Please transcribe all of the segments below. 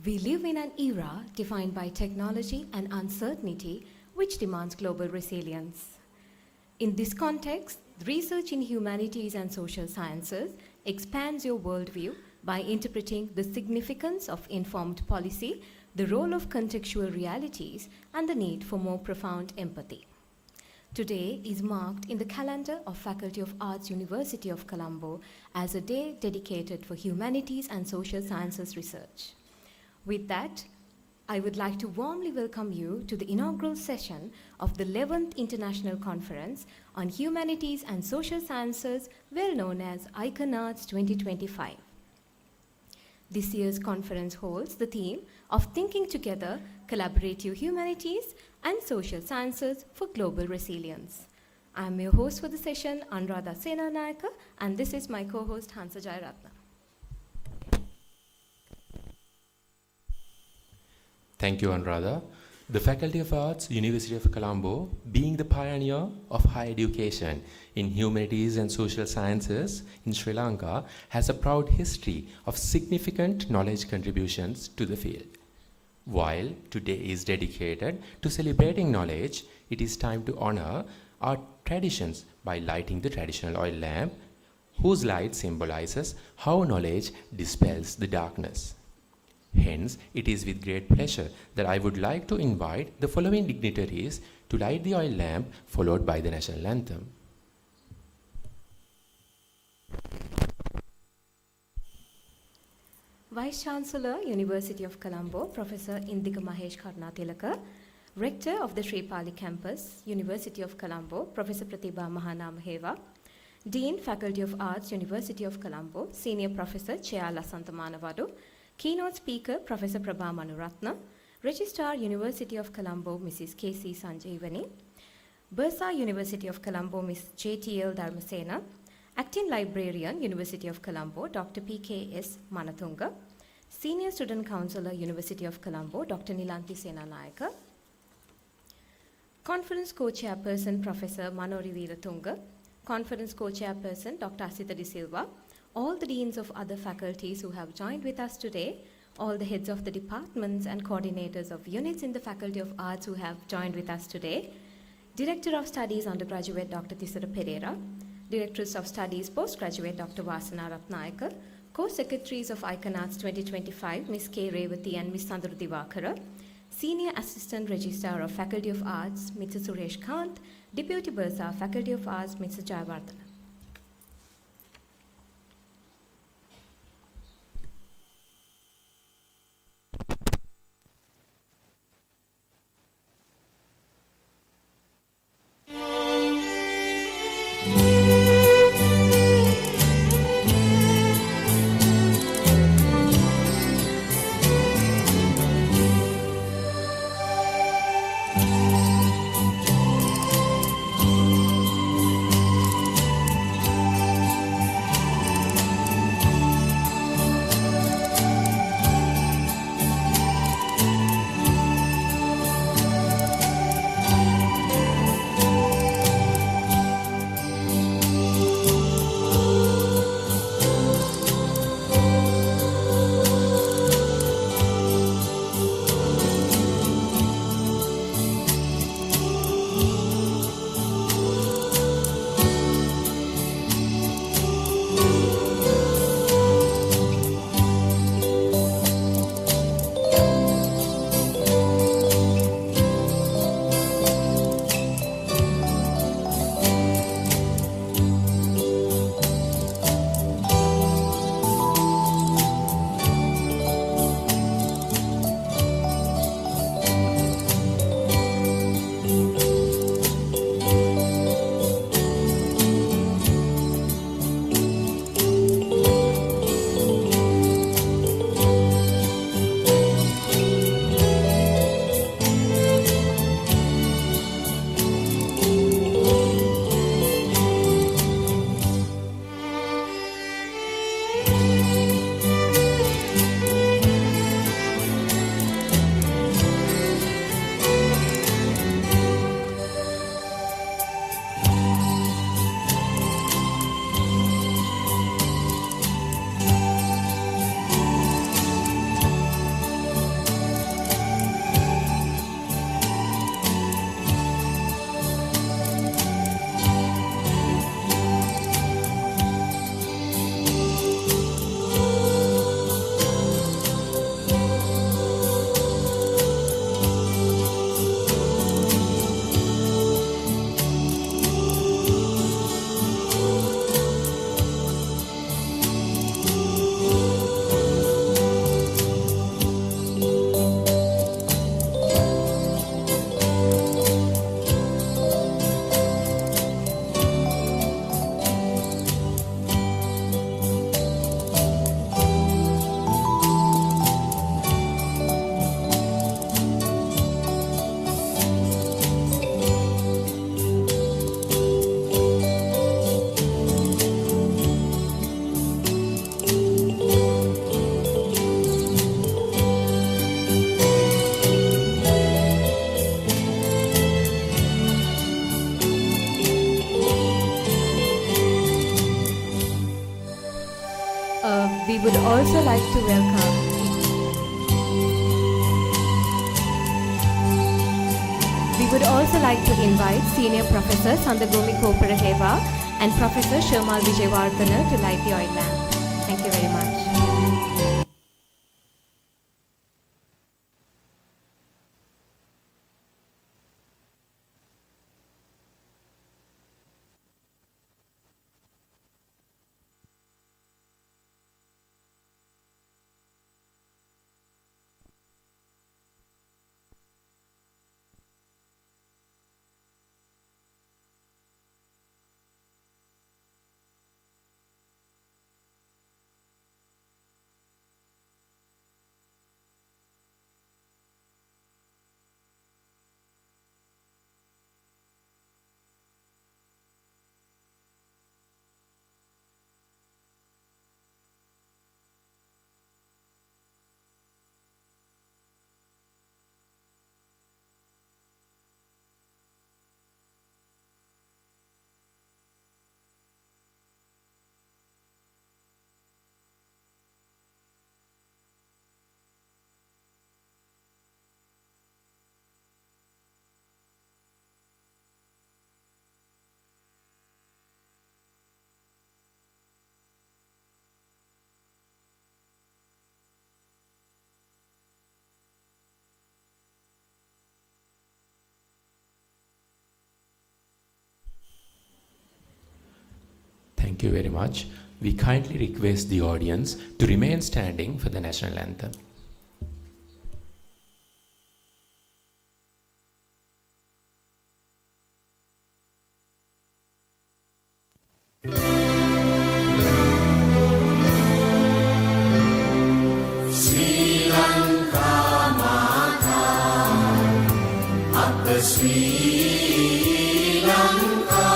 We live in an era defined by technology and uncertainty, which demands global resilience. In this context, research in humanities and social sciences expands your worldview by interpreting the significance of informed policy, the role of contextual realities, and the need for more profound empathy. Today is marked in the calendar of Faculty of Arts, University of Colombo as a day dedicated for humanities and social sciences research. With that, I would like to warmly welcome you to the inaugural session of the 11th International Conference on Humanities and Social Sciences, well known as ICON-Arts 2025. This year's conference holds the theme of Thinking Together, Collaborative Humanities and Social Sciences for Global Resilience. I am your host for the session, Anuradha Senanayaka, and this is my co-host, Hansa Jayaratna. Thank you, Anuradha. The Faculty of Arts, University of Colombo, being the pioneer of higher education in humanities and social sciences in Sri Lanka, has a proud history of significant knowledge contributions to the field. While today is dedicated to celebrating knowledge, it is time to honor our traditions by lighting the traditional oil lamp, whose light symbolizes how knowledge dispels the darkness. Hence, it is with great pleasure that I would like to invite the following dignitaries to light the oil lamp, followed by the national anthem. Vice Chancellor, University of Colombo, Professor Indika Mahesh Karnatilaka, Rector of the Sri Pali Campus, University of Colombo, Professor Pratibha Mahanamaheva, Dean, Faculty of Arts, University of Colombo, Senior Professor Cheyala Santamanavadu, Keynote Speaker, Professor Prabha Manuratna, Registrar, University of Colombo, Mrs. K.C. Sanjeevani, Bursa, University of Colombo, Ms. J.T.L. Dharmasena, Acting Librarian, University of Colombo, Dr. P.K.S. Manathunga, Senior Student Counselor, University of Colombo, Dr. Nilanthi Senanayaka, Conference Co-Chairperson, Professor Manori Veeratunga, Conference Co-Chairperson, Dr. Asita De Silva, all the deans of other faculties who have joined with us today, all the heads of the departments and coordinators of units in the Faculty of Arts who have joined with us today, Director of Studies Undergraduate Dr. Tisara Pereira, Directors of Studies Postgraduate Dr. Vasana Ratnayaka, Co-Secretaries of ICON-Arts 2025 Ms. K. Revati and Ms. Sandru Divakara, Senior Assistant Registrar of Faculty of Arts Mr. Suresh Kant, Deputy Bursar Faculty of Arts Mr. Jayavardhana. We would also like to welcome invite Senior Professor Sandagumi Koparaheva and Professor Shermal Vijayawardena to light the oil lamp. Thank you very much. Thank you very much. We kindly request the audience to remain standing for the national anthem. Sri Lanka Mata, Upper Sri Lanka,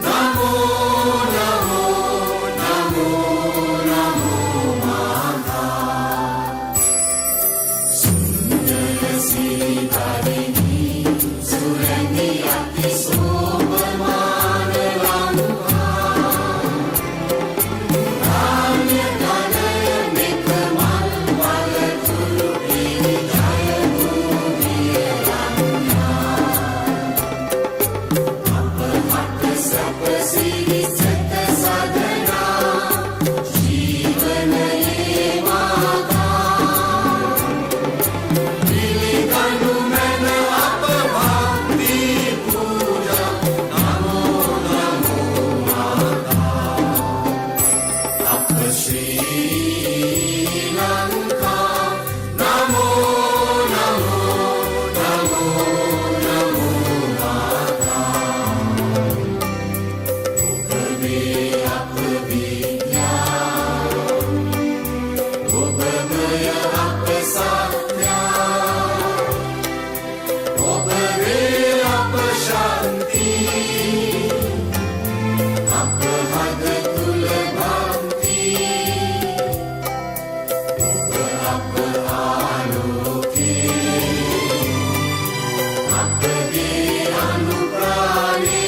Namo Namo Namo Namo Mata, Sundara Sri Dharini, Surani Ati Sobhamana Lanka, Ranya Dhanaya Mekamal Valatulu Iri Jaya Bhumiya Ranya, Apamata Sapa Siri Sata Sadhana, Jivana Yemada, Viliganu Mena Apa Bhakti Puja, Namo Namo Mata, Upper Sri Lanka, Namo Namo Namo Namo Mata, Obave Apa Vidya, Obamaya Apa Satya, Obave Apa Shanti, Apa Hada Tula Bhakti, Apa Aloke, Apa Ge Anuprane,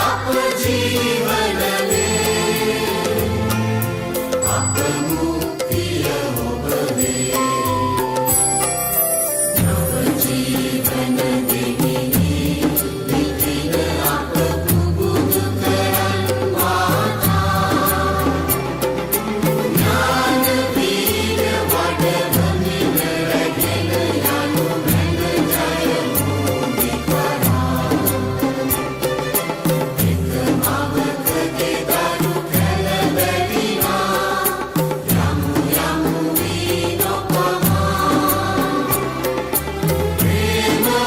Apa Jivanane, Apa Muktiya Obave, Nava Jivana Devini, Nitina Apa Kubudu Karan Mata, Jnana Vida Vadavani Naragena Yanu Mena Jaya Bhumikara, Ekamavaka Kedaru Kala Vedina, Yamu Yamu Vinopama, Prema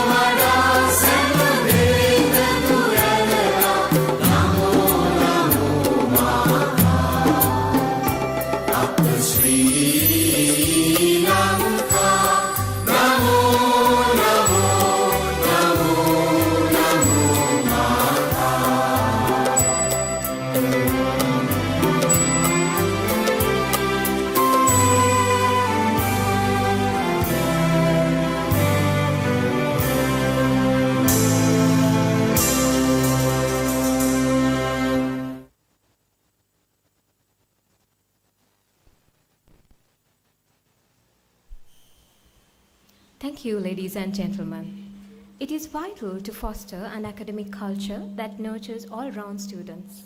Thank you, ladies and gentlemen. It is vital to foster an academic culture that nurtures all-round students.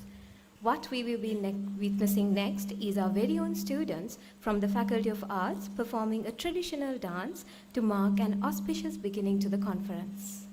What we will be witnessing next is our very own students from the Faculty of Arts performing a traditional dance to mark an auspicious beginning to the conference.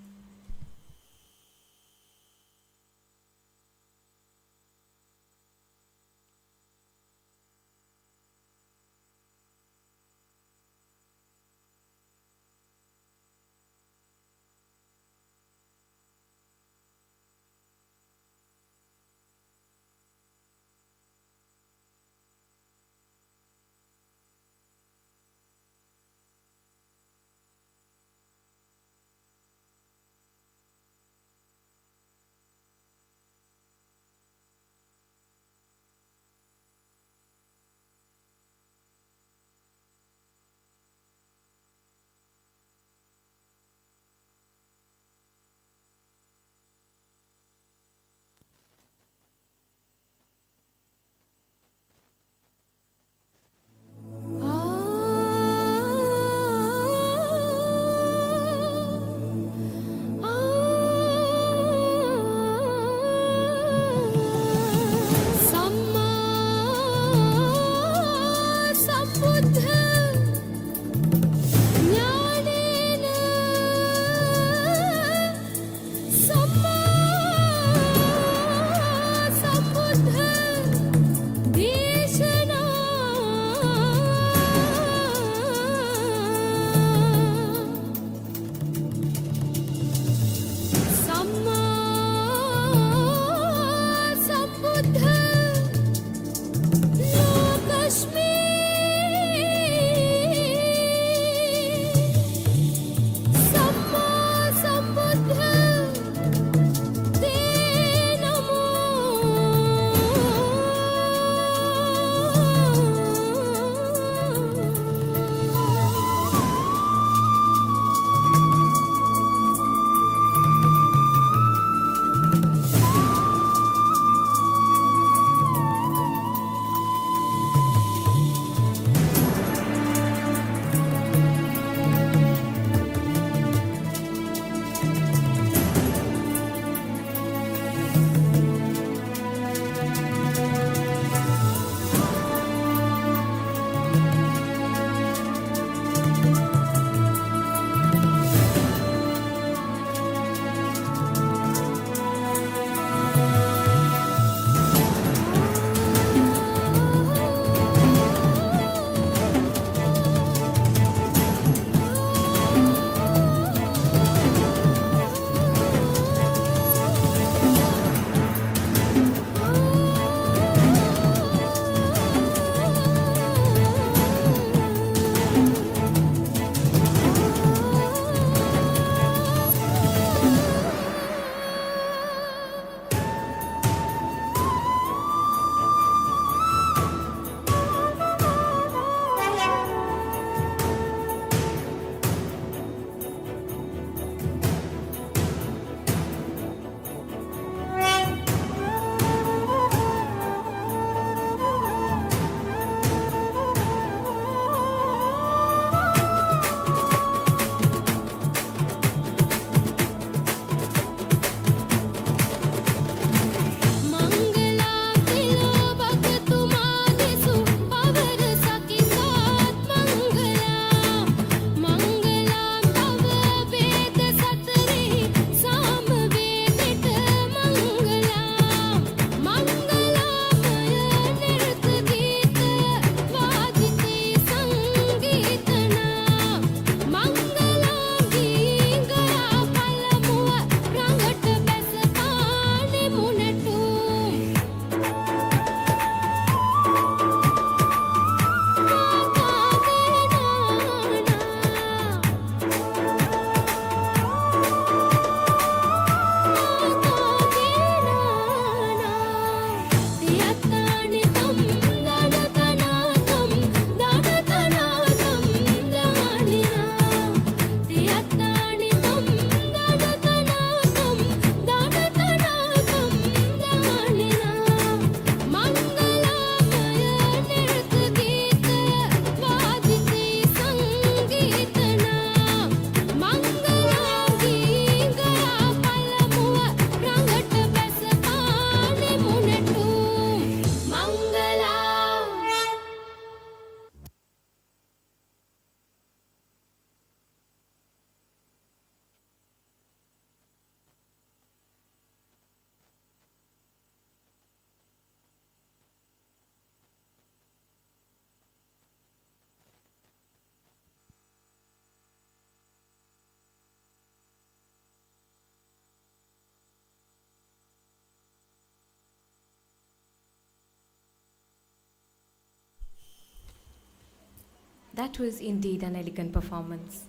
That was indeed an elegant performance.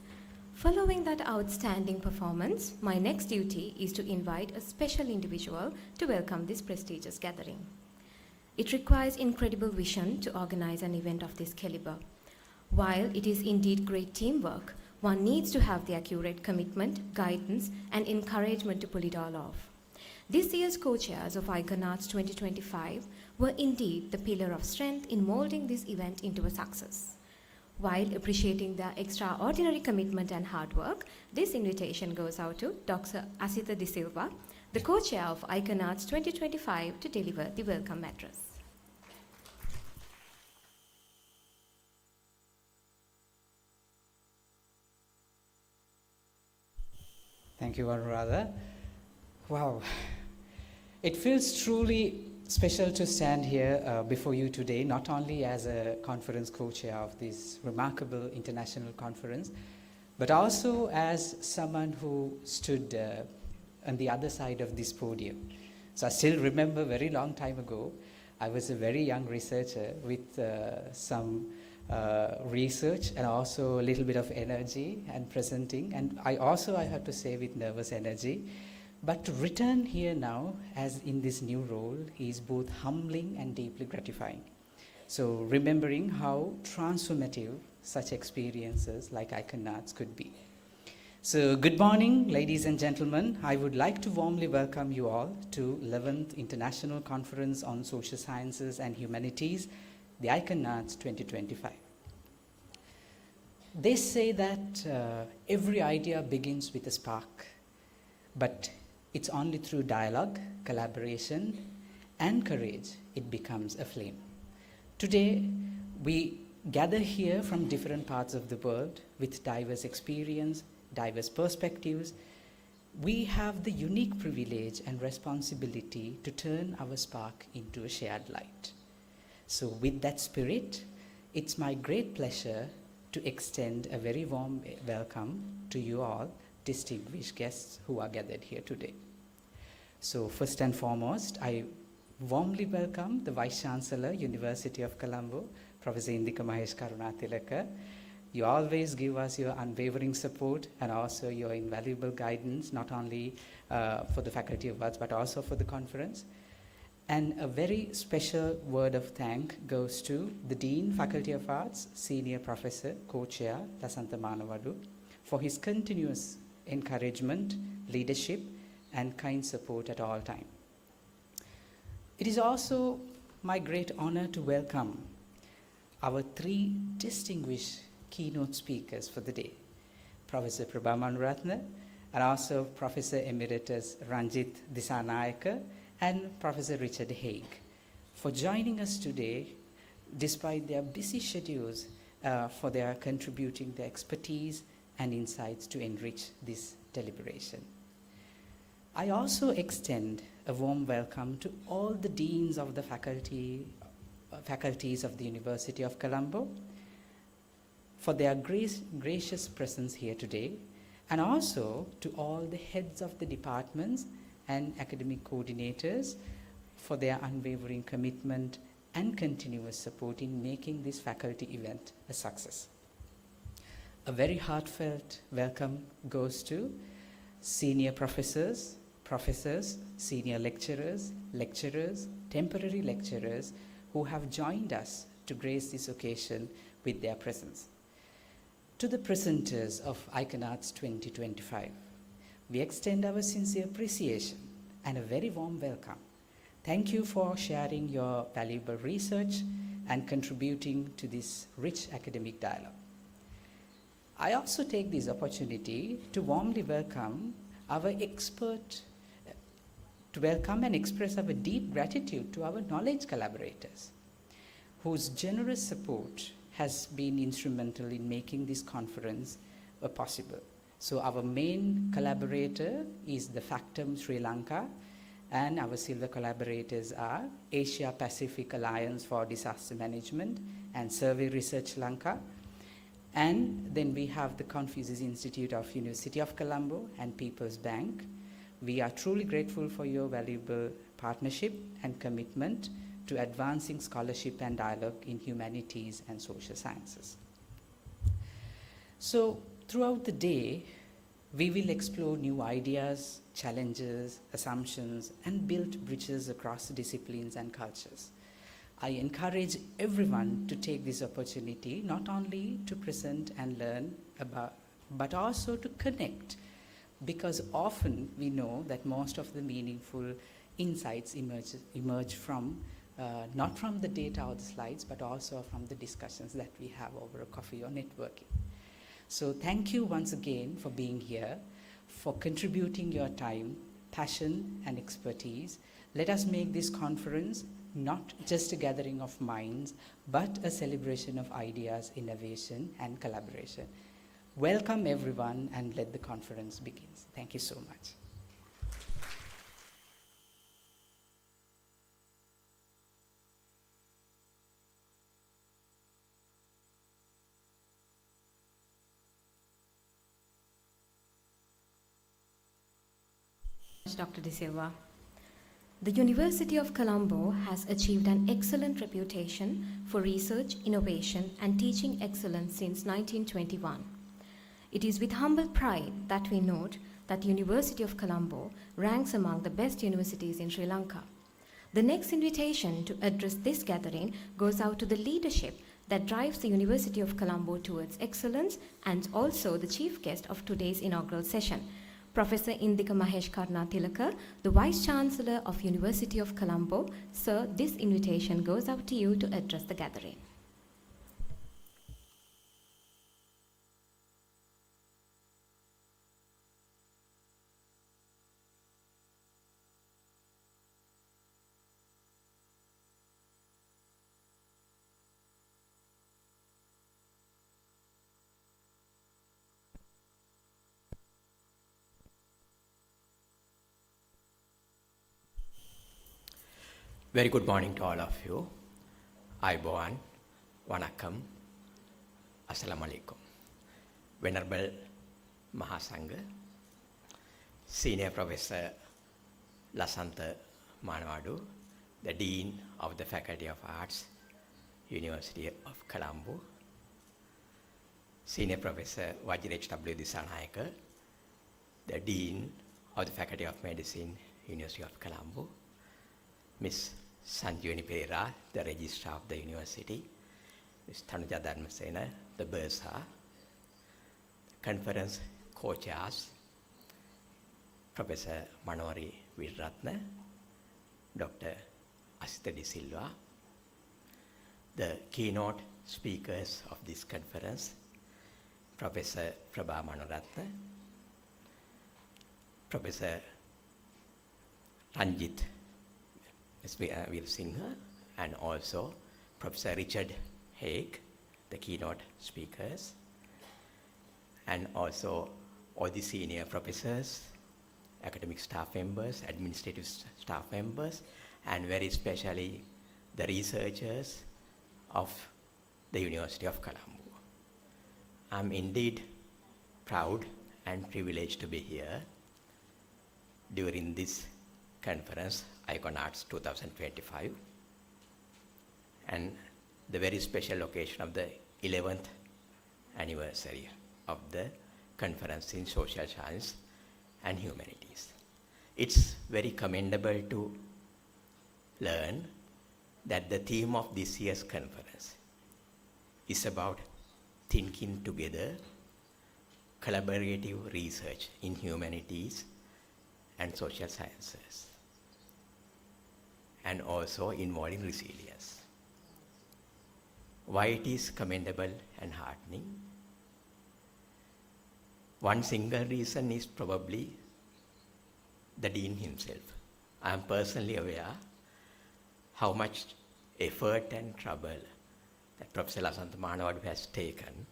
Following that outstanding performance, my next duty is to invite a special individual to welcome this prestigious gathering. It requires incredible vision to organize an event of this caliber. While it is indeed great teamwork, one needs to have the accurate commitment, guidance, and encouragement to pull it all off. This year's co-chairs of Icon Arts 2025 were indeed the pillar of strength in molding this event into a success. While appreciating their extraordinary commitment and hard work, this invitation goes out to Dr. Asita De Silva, the co-chair of Icon Arts 2025, to deliver the welcome address. Thank you, Anuradha. Wow. It feels truly special to stand here before you today, not only as a conference co-chair of this remarkable international conference, but also as someone who stood on the other side of this podium. So I still remember very long time ago, I was a very young researcher with some research and also a little bit of energy and presenting, and I have to say with nervous energy. But to return here now as in this new role is both humbling and deeply gratifying. So remembering how transformative such experiences like Icon Arts could be. So good morning, ladies and gentlemen. I would like to warmly welcome you all to 11th International Conference on Social Sciences and Humanities, the Icon Arts 2025. They say that every idea begins with a spark, but it's only through dialogue, collaboration, and courage it becomes a flame. Today, we gather here from different parts of the world with diverse experience, diverse perspectives. We have the unique privilege and responsibility to turn our spark into a shared light. So with that spirit, it's my great pleasure to extend a very warm welcome to you all, distinguished guests who are gathered here today. So first and foremost, I warmly welcome the Vice Chancellor, University of Colombo, Professor Indika Mahesh Karunatilaka. You always give us your unwavering support and also your invaluable guidance, not only for the Faculty of Arts, but also for the conference. And a very special word of thanks goes to the Dean, Faculty of Arts, Senior Professor, Co-Chair, Lasantha Manavadu, for his continuous encouragement, leadership, and kind support at all times. It is also my great honor to welcome our three distinguished keynote speakers for the day, Professor Prabha Manuratna, and also Professor Emeritus Ranjit Disanayaka, and Professor Richard Haig, for joining us today despite their busy schedules, for their contributing their expertise and insights to enrich this deliberation. I also extend a warm welcome to all the deans of the faculties of the University of Colombo for their gracious presence here today, and also to all the heads of the departments and academic coordinators for their unwavering commitment and continuous support in making this faculty event a success. A very heartfelt welcome goes to senior professors, senior lecturers, temporary lecturers who have joined us to grace this occasion with their presence. To the presenters of Icon Arts 2025, we extend our sincere appreciation and a very warm welcome. Thank you for sharing your valuable research and contributing to this rich academic dialogue. I also take this opportunity to warmly welcome our and express our deep gratitude to our knowledge collaborators, whose generous support has been instrumental in making this conference possible. So our main collaborator is the Factum Sri Lanka, and our silver collaborators are Asia Pacific Alliance for Disaster Management and Survey Research Lanka. And then we have the Confucius Institute of University of Colombo and People's Bank. We are truly grateful for your valuable partnership and commitment to advancing scholarship and dialogue in humanities and social sciences. So throughout the day, we will explore new ideas, challenges, assumptions, and build bridges across disciplines and cultures. I encourage everyone to take this opportunity not only to present and learn about, but also to connect, because often we know that most of the meaningful insights emerge from not from the data or the slides, but also from the discussions that we have over a coffee or networking. So thank you once again for being here, for contributing your time, passion, and expertise. Let us make this conference not just a gathering of minds, but a celebration of ideas, innovation, and collaboration. Welcome everyone, and let the conference begin. Thank you so much. Dr. De Silva. The University of Colombo has achieved an excellent reputation for research, innovation, and teaching excellence since 1921. It is with humble pride that we note that the University of Colombo ranks among the best universities in Sri Lanka. The next invitation to address this gathering goes out to the leadership that drives the University of Colombo towards excellence, and also the chief guest of today's inaugural session, Professor Indika Mahesh Karna Tilaka, the Vice Chancellor of University of Colombo. Sir, this invitation goes out to you to address the gathering. Very good morning to all of you. Aiboan, Wanakam, Assalamu alaikum. Venerable Mahasangha, Senior Professor Lasantha Manawadu, the Dean of the Faculty of Arts, University of Colombo, Senior Professor Vajirech W. Disanayaka, the Dean of the Faculty of Medicine, University of Colombo, Ms. Sanjivani Pereira, the Registrar of the University, Ms. Tanuja Dharmasena, the Bursar, conference co-chairs, Professor Manori Virratna, Dr. Asita De Silva, the keynote speakers of this conference, Professor Prabha Manoratna, Professor Ranjit Will Singha, and also Professor Richard Haig, the keynote speakers, and also all the senior professors, academic staff members, administrative staff members, and very especially the researchers of the University of Colombo. I'm indeed proud and privileged to be here during this conference, Icon Arts 2025, and the very special occasion of the 11th anniversary of the conference in social science and humanities. It's very commendable to learn that the theme of this year's conference is about thinking together, collaborative research in humanities and social sciences, and also involving resilience. Why it is commendable and heartening? One single reason is probably the Dean himself. I am personally aware how much effort and trouble that Professor Lasantha Manawadu has taken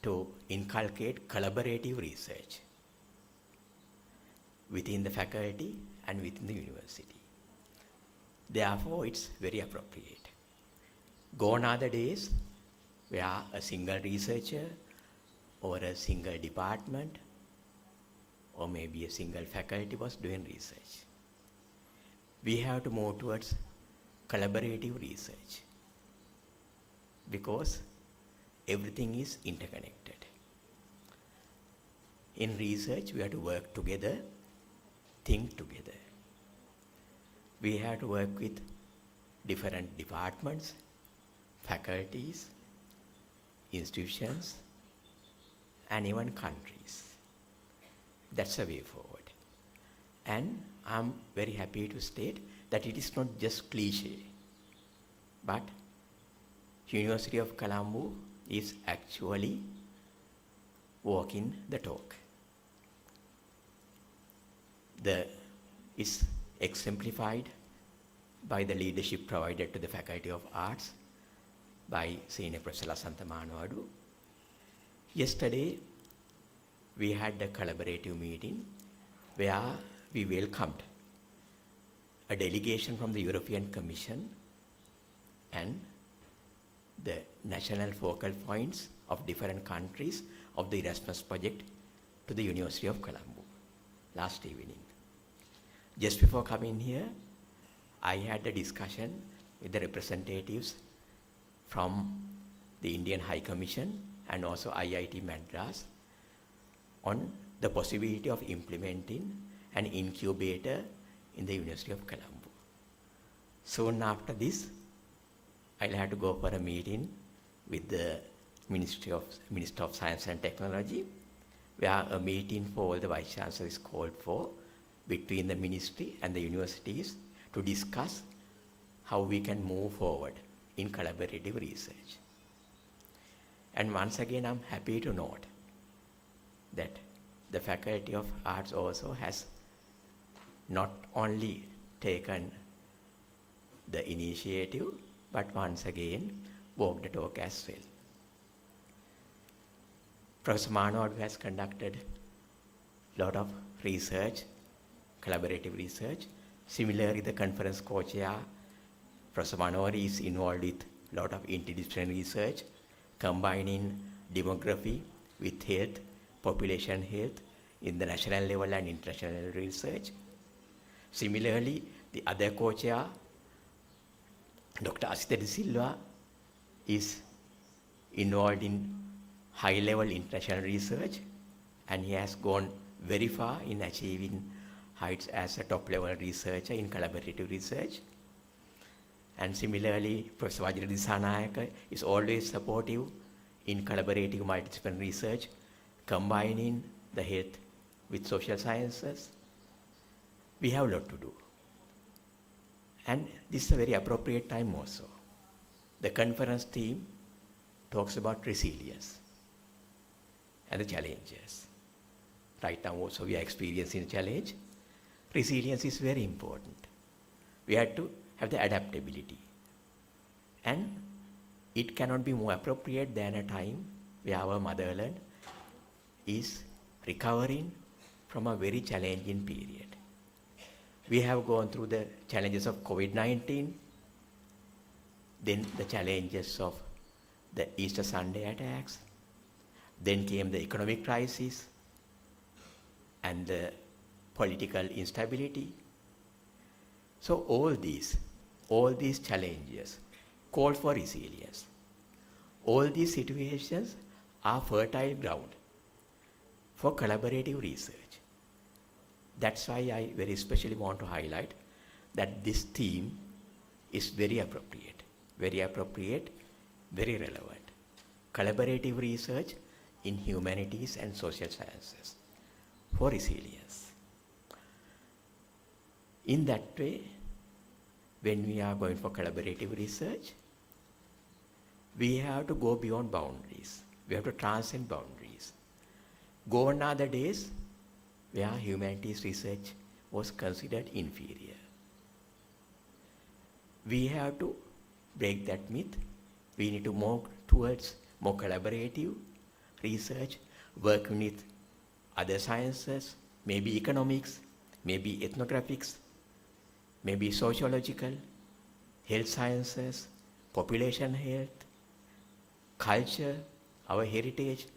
to inculcate collaborative research within the faculty and within the university. Therefore, it's very appropriate. Gone are the days where a single researcher or a single department or maybe a single faculty was doing research. We have to move towards collaborative research, because everything is interconnected. In research, we have to work together, think together. We have to work with different departments, faculties, institutions, and even countries. That's a way forward. And I'm very happy to state that it is not just cliche, but University of Colombo is actually walking the talk. Is exemplified by the leadership provided to the Faculty of Arts by Senior Professor Lasantha Manawadu. Yesterday, we had a collaborative meeting where we welcomed a delegation from the European Commission and the national focal points of different countries of the Erasmus project to the University of Colombo last evening. Just before coming here, I had a discussion with the representatives from the Indian High Commission and also IIT Madras on the possibility of implementing an incubator in the University of Colombo. Soon after this, I'll have to go for a meeting with the Minister of Science and Technology, where a meeting for all the Vice Chancellors is called for between the Ministry and the universities to discuss how we can move forward in collaborative research. And once again, I'm happy to note that the Faculty of Arts also has not only taken the initiative, but once again walked the talk as well. Professor Manawadu has conducted a lot of research, collaborative research. Similarly, the conference co-chair, Professor Manawadu, is involved with a lot of interdisciplinary research, combining demography with health, population health in the national level and international research. Similarly, the other co-chair, Dr. Asita De Silva, is involved in high-level international research, and he has gone very far in achieving heights as a top-level researcher in collaborative research. And similarly, Professor Vajra Disanayaka is always supportive in collaborative multidisciplinary research, combining the health with social sciences. We have a lot to do. And this is a very appropriate time also. The conference theme talks about resilience and the challenges. Right now also we are experiencing a challenge. Resilience is very important. We have to have the adaptability. And it cannot be more appropriate than a time where our motherland is recovering from a very challenging period. We have gone through the challenges of COVID-19, then the challenges of the Easter Sunday attacks, then came the economic crisis and the political instability. So all these challenges call for resilience. All these situations are fertile ground for collaborative research. That's why I very especially want to highlight that this theme is very appropriate, very relevant. Collaborative research in humanities and social sciences for resilience. In that way, when we are going for collaborative research, we have to go beyond boundaries. We have to transcend boundaries. Gone are the days where humanities research was considered inferior. We have to break that myth. We need to move towards more collaborative research, working with other sciences, maybe economics, maybe ethnographics, maybe sociological, health sciences, population health, culture, our heritage.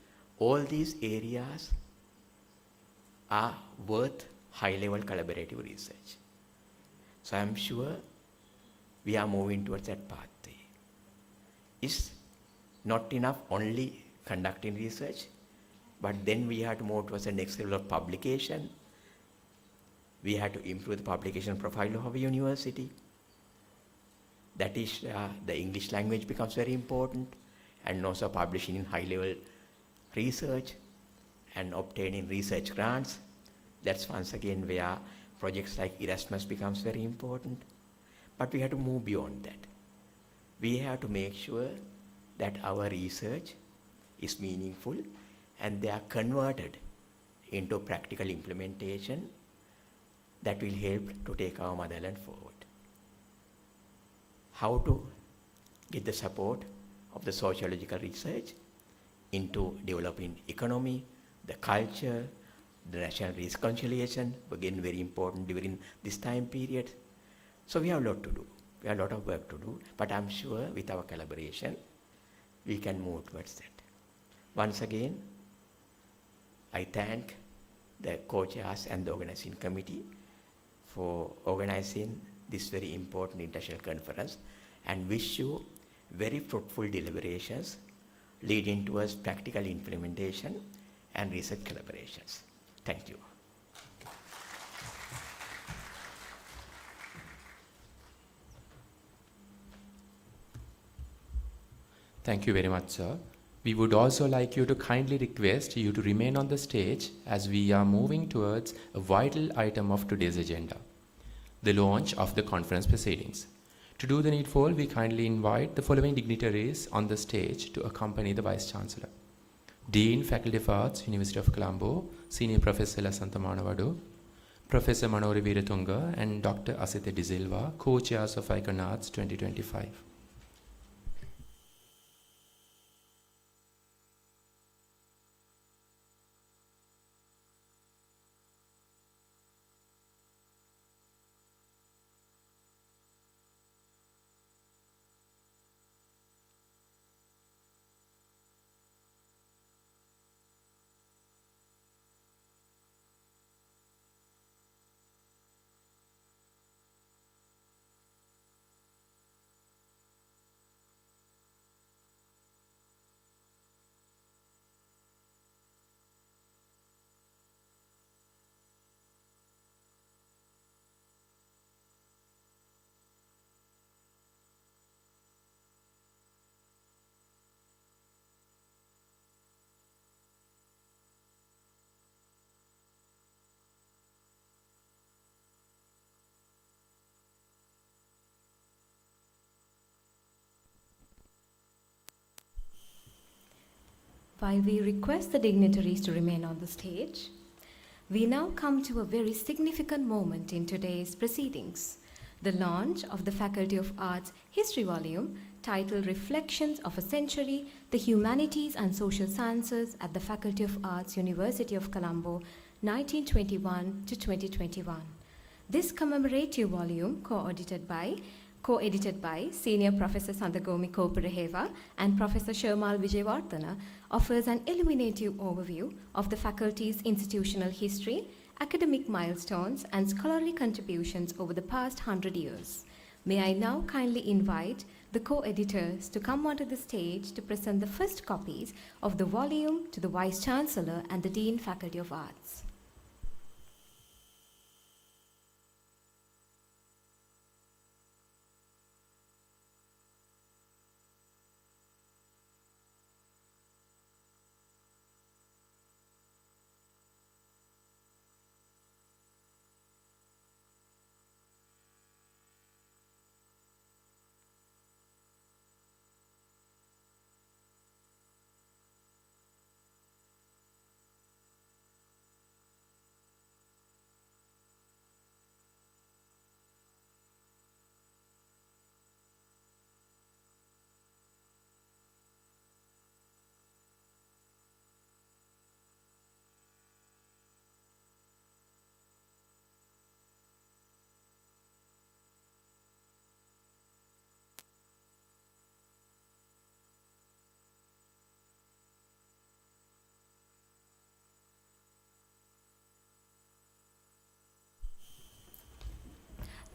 All these areas are worth high-level collaborative research. So I'm sure we are moving towards that pathway. It's not enough only conducting research, but then we had to move towards the next level of publication. We had to improve the publication profile of our university. That is, the English language becomes very important, and also publishing in high-level research and obtaining research grants. That's once again where projects like Erasmus becomes very important. But we have to move beyond that. We have to make sure that our research is meaningful and they are converted into practical implementation that will help to take our motherland forward. How to get the support of the sociological research into developing economy, the culture, the national reconciliation, again very important during this time period. So we have a lot to do. We have a lot of work to do, but I'm sure with our collaboration, we can move towards that. Once again, I thank the co-chairs and the organizing committee for organizing this very important international conference, and wish you very fruitful deliberations leading towards practical implementation and research collaborations. Thank you. Thank you very much, sir. We would also like you to kindly request you to remain on the stage as we are moving towards a vital item of today's agenda, the launch of the conference proceedings. To do the needful, we kindly invite the following dignitaries on the stage to accompany the Vice-Chancellor. Dean, Faculty of Arts, University of Colombo, Senior Professor Lasantha Manavadu, Professor Manori Veeratunga, and Dr. Asita De Silva, Co-Chairs of Icon Arts 2025. While we request the dignitaries to remain on the stage, we now come to a very significant moment in today's proceedings, the launch of the Faculty of Arts History Volume titled Reflections of a Century, the Humanities and Social Sciences at the Faculty of Arts, University of Colombo, 1921 to 2021. This commemorative volume, co-edited by Senior Professor Sandagomi Koparaheva and Professor Shermal Vijayawardena, offers an illuminative overview of the faculty's institutional history, academic milestones, and scholarly contributions over the past 100 years. May I now kindly invite the co-editors to come onto the stage to present the first copies of the volume to the Vice-Chancellor and the Dean Faculty of Arts.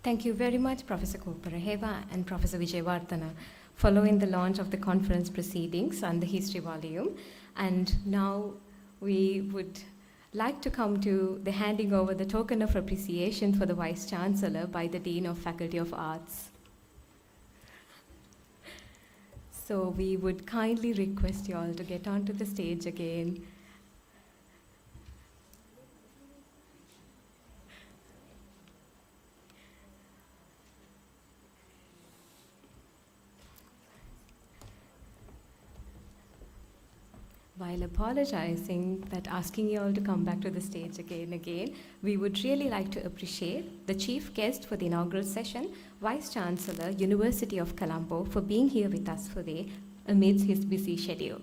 Thank you very much, Professor Koparaheva and Professor Vijayawardena, following the launch of the conference proceedings and the history volume. And now we would like to come to the handing over the token of appreciation for the Vice Chancellor by the Dean of Faculty of Arts. So we would kindly request you all to get onto the stage again. While apologizing that asking you all to come back to the stage again, we would really like to appreciate the chief guest for the inaugural session, Vice Chancellor, University of Colombo, for being here with us today amidst his busy schedule.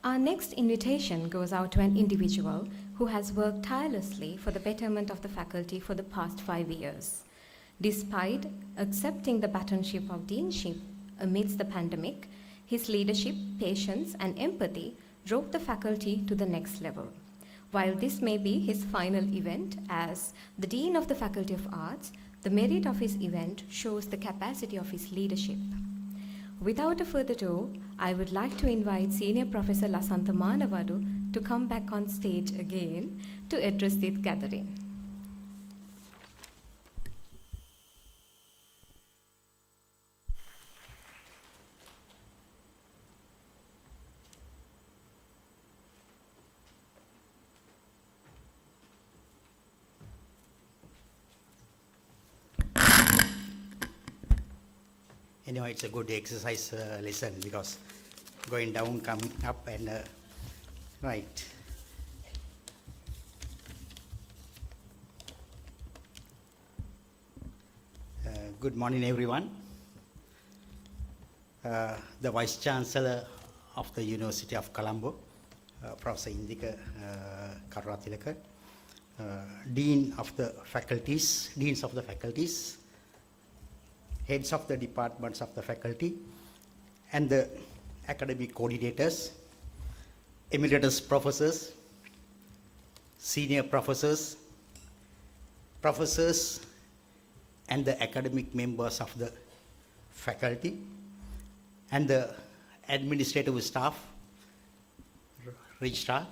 Our next invitation goes out to an individual who has worked tirelessly for the betterment of the faculty for the past 5 years. Despite accepting the batonship of deanship amidst the pandemic, his leadership, patience, and empathy drove the faculty to the next level. While this may be his final event as the Dean of the Faculty of Arts, the merit of his event shows the capacity of his leadership. Without a further ado, I would like to invite Senior Professor Lasantha Manavadu to come back on stage again to address this gathering. Anyway, it's a good exercise lesson because going down, coming up, and right. Good morning, everyone. The Vice Chancellor of the University of Colombo, Professor Indika Karratilaka, Deans of the faculties, heads of the departments of the faculty, and the academic coordinators, emeritus professors, senior professors, professors, and the academic members of the faculty, and the administrative staff, registrar,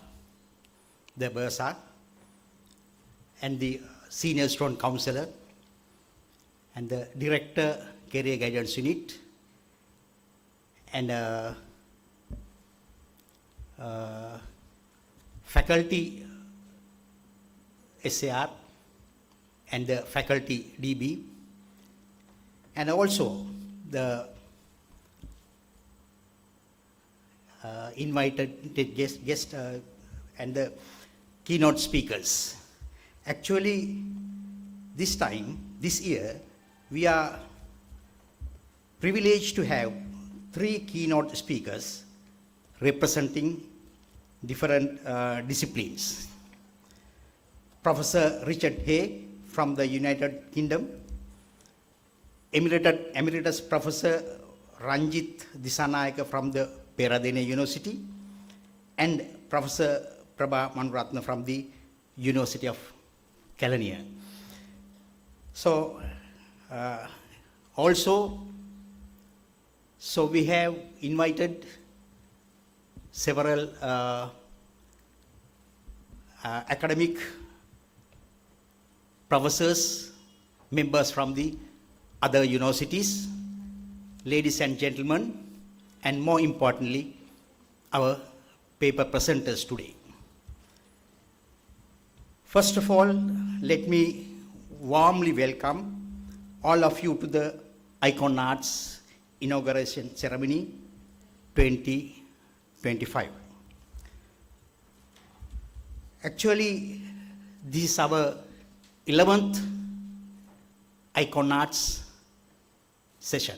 the bursar, and the senior student counselor, and the director career guidance unit, and faculty SAR, and the faculty DB, and also the invited guest and the keynote speakers. Actually, this year, we are privileged to have 3 keynote speakers representing different disciplines. Professor Richard Hay from the United Kingdom, Emeritus Professor Ranjit Disanayaka from the Peradeniya University, and Professor Prabha Manuratna from the University of Kelaniya. So, also So we have invited several academic professors, members from the other universities, ladies and gentlemen, and more importantly, our paper presenters today. First of all, let me warmly welcome all of you to the Iconauts Inauguration Ceremony 2025. Actually, this is our 11th Iconauts session.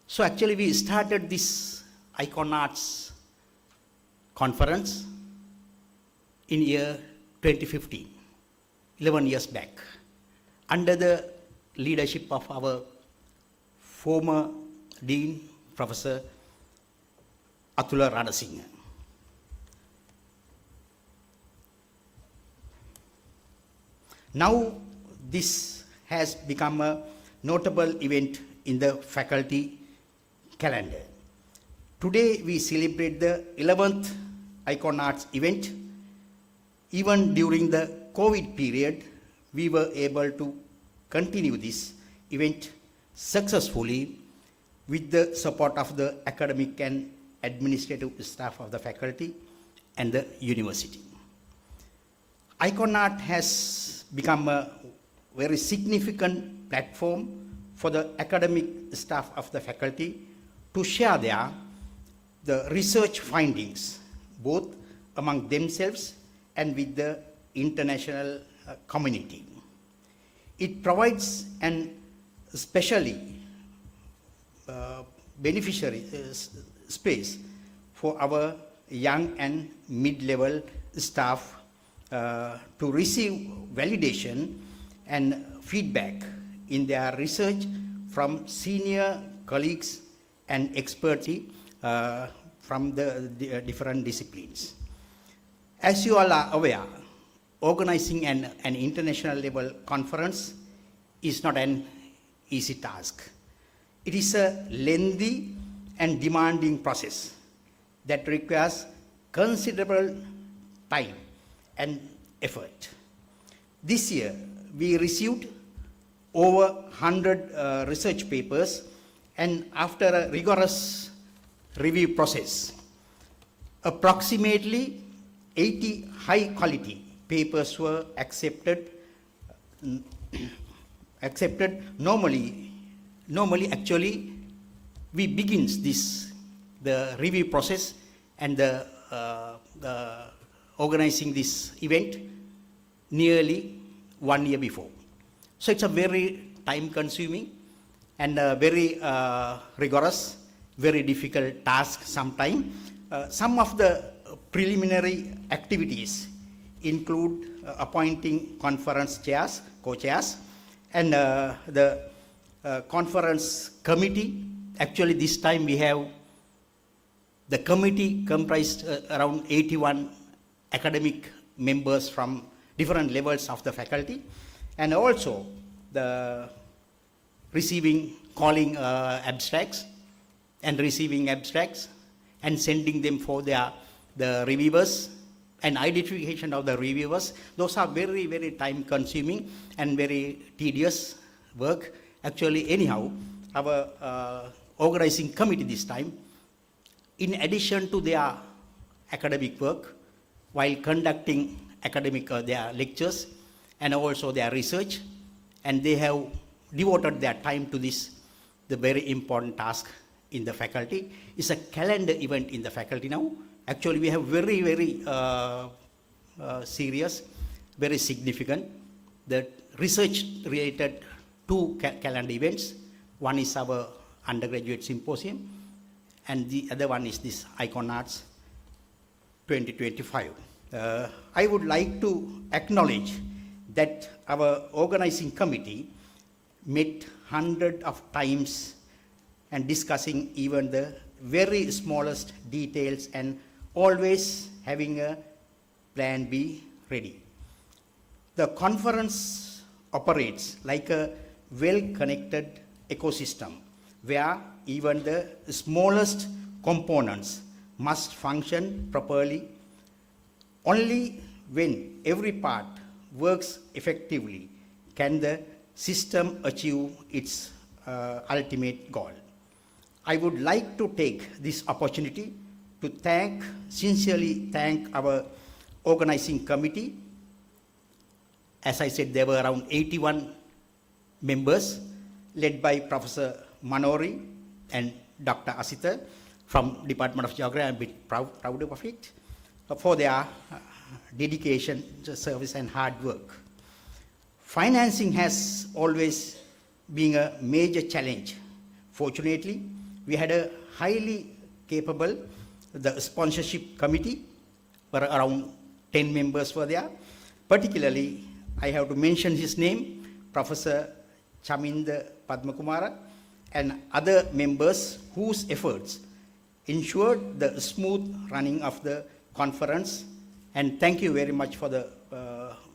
So actually we started this Iconauts conference in year 2015, 11 years back, under the leadership of our former Dean, Professor Atula Radasinghe. Now this has become a notable event in the faculty calendar. Today we celebrate the 11th Iconauts event. Even during the COVID period, we were able to continue this event successfully with the support of the academic and administrative staff of the faculty and the university. Iconaut has become a very significant platform for the academic staff of the faculty to share the research findings, both among themselves and with the international community. It provides an especially beneficiary space for our young and mid-level staff to receive validation and feedback in their research from senior colleagues and experts from the different disciplines. As you all are aware, organizing an international level conference is not an easy task. It is a lengthy and demanding process that requires considerable time and effort. This year, we received over 100 research papers, and after a rigorous review process, approximately 80 high-quality papers were accepted. Normally, actually, we begins the review process and the organizing this event nearly 1 year before. So it's a very time-consuming and very rigorous, very difficult task sometimes. Some of the preliminary activities include appointing conference chairs, co-chairs, and the conference committee. Actually, this time we have the committee comprised around 81 academic members from different levels of the faculty, and also the calling abstracts and receiving abstracts and sending them for the reviewers and identification of the reviewers. Those are very, very time consuming and very tedious work. Actually, anyhow, our organizing committee this time, in addition to their academic work, while conducting academic their lectures and also their research, and they have devoted their time to this, the very important task in the faculty. It's a calendar event in the faculty now. Actually, we have very, very serious, very significant, the research-related two calendar events. One is our undergraduate symposium, and the other one is this Iconauts 2025. I would like to acknowledge that our organizing committee met hundreds of times and discussing even the very smallest details and always having a plan B ready. The conference operates like a well-connected ecosystem where even the smallest components must function properly. Only when every part works effectively can the system achieve its ultimate goal. I would like to take this opportunity to sincerely thank our organizing committee. As I said, there were around 81 members, led by Professor Manori and Dr. Asita from Department of Geography. I'm a bit proud of it, for their dedication, service, and hard work. Financing has always been a major challenge. Fortunately, we had a highly capable, the sponsorship committee, where around 10 members were there. Particularly, I have to mention his name, Professor Chaminda Padmakumara, and other members whose efforts ensured the smooth running of the conference. And thank you very much for the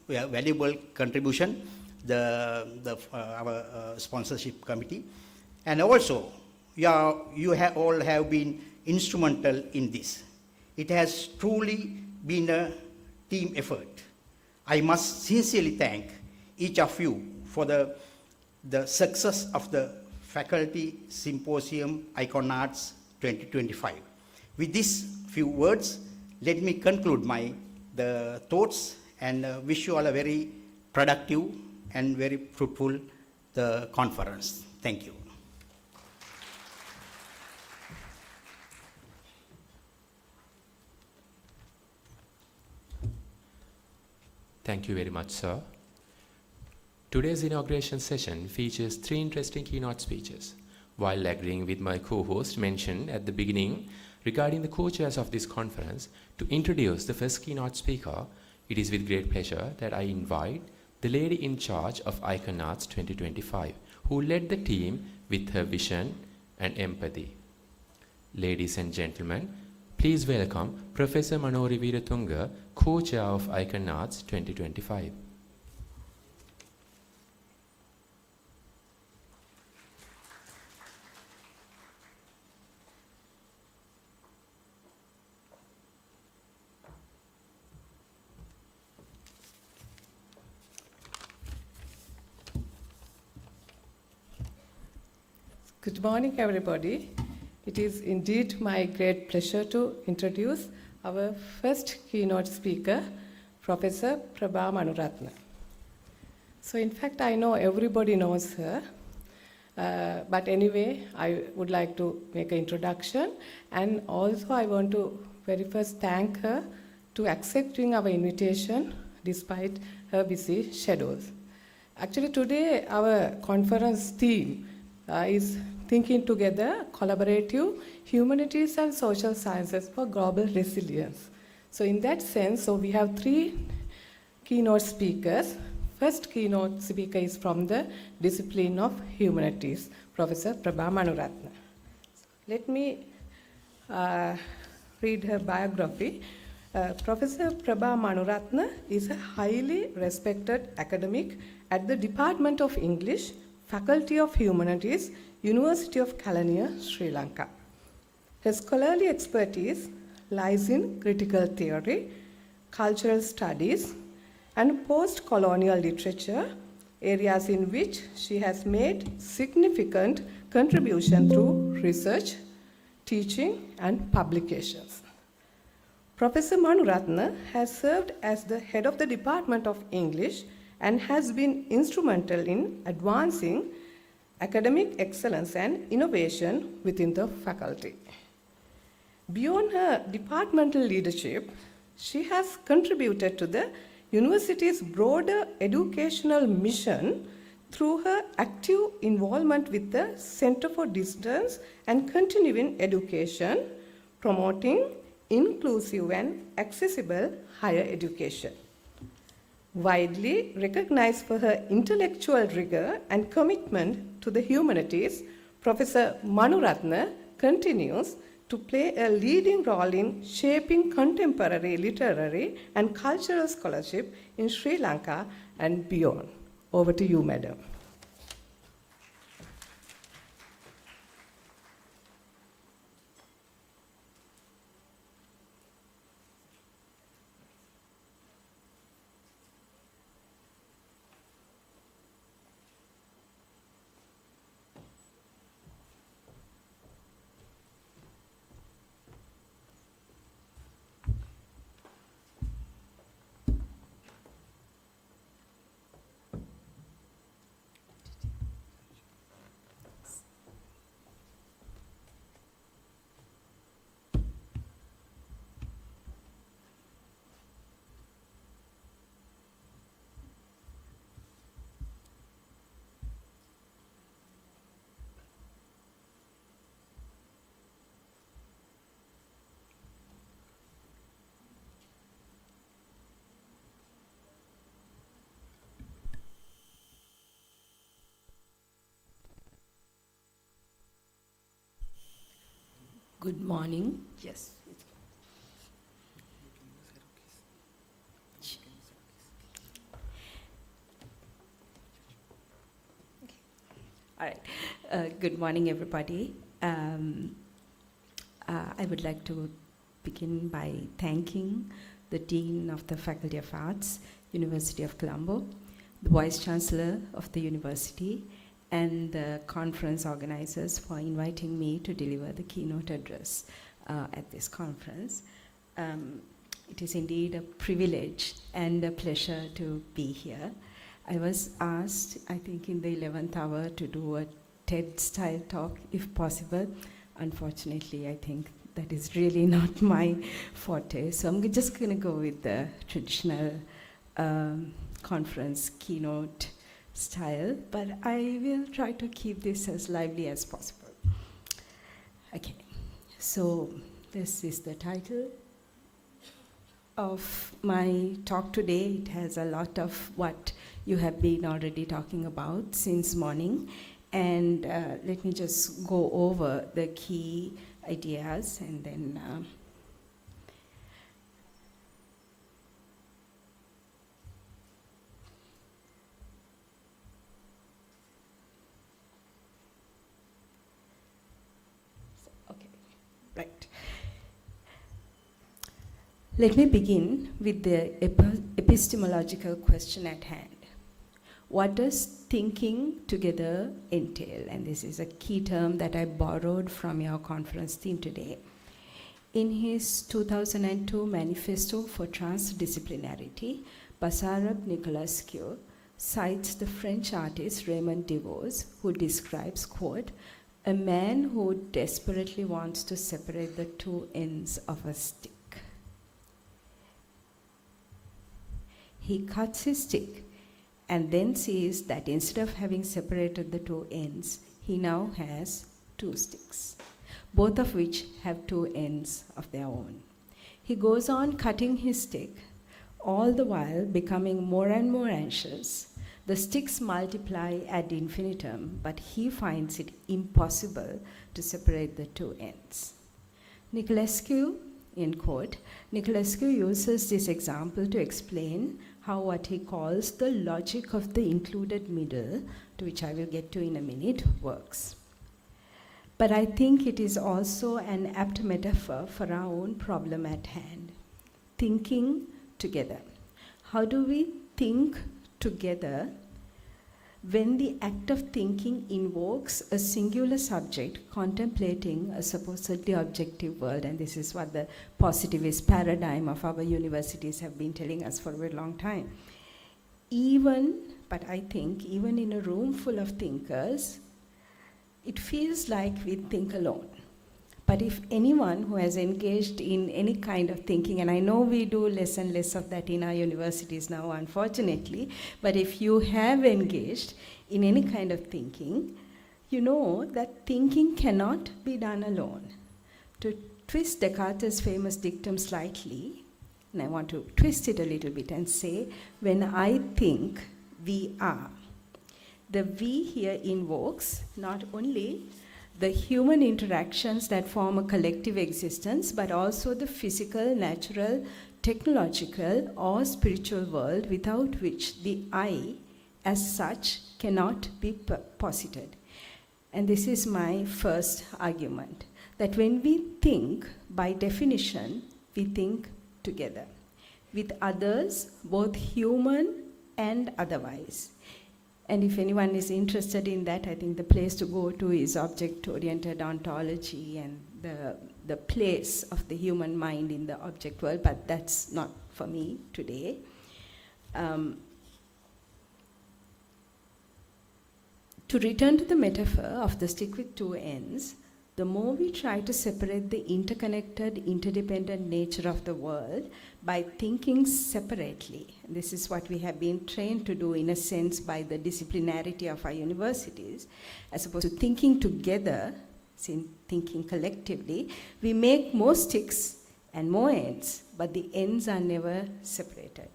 valuable contribution, our sponsorship committee. And also, you all have been instrumental in this. It has truly been a team effort. I must sincerely thank each of you for the success of the Faculty Symposium Iconarts 2025. With these few words, let me conclude the thoughts and wish you all a very productive and very fruitful conference. Thank you. Thank you very much, sir. Today's inauguration session features 3 interesting keynote speeches. While agreeing with my co-host mentioned at the beginning regarding the co-chairs of this conference, to introduce the first keynote speaker, it is with great pleasure that I invite the lady in charge of Iconarts 2025, who led the team with her vision and empathy. Ladies and gentlemen, please welcome Professor Manori Veeratunga, co-chair of Iconarts 2025. Good morning, everybody. It is indeed my great pleasure to introduce our first keynote speaker, Professor Prabha Manuratna. So in fact, I know everybody knows her, but anyway, I would like to make an introduction, and also I want to very first thank her to accepting our invitation despite her busy schedules. Actually, today our conference theme is Thinking Together, Collaborative Humanities and Social Sciences for Global Resilience. So in that sense, we have 3 keynote speakers. First keynote speaker is from the discipline of humanities, Professor Prabha Manuratna. Let me read her biography. Professor Prabha Manuratna is a highly respected academic at the Department of English, Faculty of Humanities, University of Kelaniya, Sri Lanka. Her scholarly expertise lies in critical theory, cultural studies, and post-colonial literature, areas in which she has made significant contribution through research, teaching, and publications. Professor Manuratna has served as the head of the Department of English and has been instrumental in advancing academic excellence and innovation within the faculty. Beyond her departmental leadership, she has contributed to the university's broader educational mission through her active involvement with the Center for Distance and Continuing Education, promoting inclusive and accessible higher education. Widely recognized for her intellectual rigor and commitment to the humanities, Professor Manuratna continues to play a leading role in shaping contemporary literary and cultural scholarship in Sri Lanka and beyond. Over to you, madam. Good morning. Yes. All right. Good morning, everybody. I would like to begin by thanking the Dean of the Faculty of Arts, University of Colombo, the Vice Chancellor of the University, and the conference organizers for inviting me to deliver the keynote address at this conference. It is indeed a privilege and a pleasure to be here. I was asked, I think in the 11th hour, to do a TED-style talk, if possible. Unfortunately, I think that is really not my forte, so I'm just going to go with the traditional conference keynote style, but I will try to keep this as lively as possible. Okay, so this is the title of my talk today. It has a lot of what you have been already talking about since morning, and let me just go over the key ideas and then okay, right. Let me begin with the epistemological question at hand. What does thinking together entail? And this is a key term that I borrowed from your conference theme today. In his 2002 Manifesto for Transdisciplinarity, Basarab Nicolescu cites the French artist Raymond Devos, who describes, quote, a man who desperately wants to separate the two ends of a stick. He cuts his stick and then sees that instead of having separated the two ends, he now has two sticks, both of which have two ends of their own. He goes on cutting his stick, all the while becoming more and more anxious. The sticks multiply ad infinitum, but he finds it impossible to separate the two ends. Nicolescu, in quote, Nicolescu uses this example to explain how what he calls the logic of the included middle, to which I will get to in a minute, works. But I think it is also an apt metaphor for our own problem at hand, thinking together. How do we think together when the act of thinking invokes a singular subject contemplating a supposedly objective world? And this is what the positivist paradigm of our universities have been telling us for a very long time. But I think even in a room full of thinkers, it feels like we think alone. But if anyone who has engaged in any kind of thinking, and I know we do less and less of that in our universities now, unfortunately, but if you have engaged in any kind of thinking, you know that thinking cannot be done alone. To twist Descartes' famous dictum slightly, and I want to twist it a little bit and say, when I think, we are. The we here invokes not only the human interactions that form a collective existence, but also the physical, natural, technological, or spiritual world without which the I, as such, cannot be posited. And this is my first argument, that when we think, by definition, we think together, with others, both human and otherwise. And if anyone is interested in that, I think the place to go to is object-oriented ontology and the place of the human mind in the object world, but that's not for me today. To return to the metaphor of the stick with two ends, the more we try to separate the interconnected, interdependent nature of the world by thinking separately, and this is what we have been trained to do in a sense by the disciplinarity of our universities, as opposed to thinking together, thinking collectively, we make more sticks and more ends, but the ends are never separated.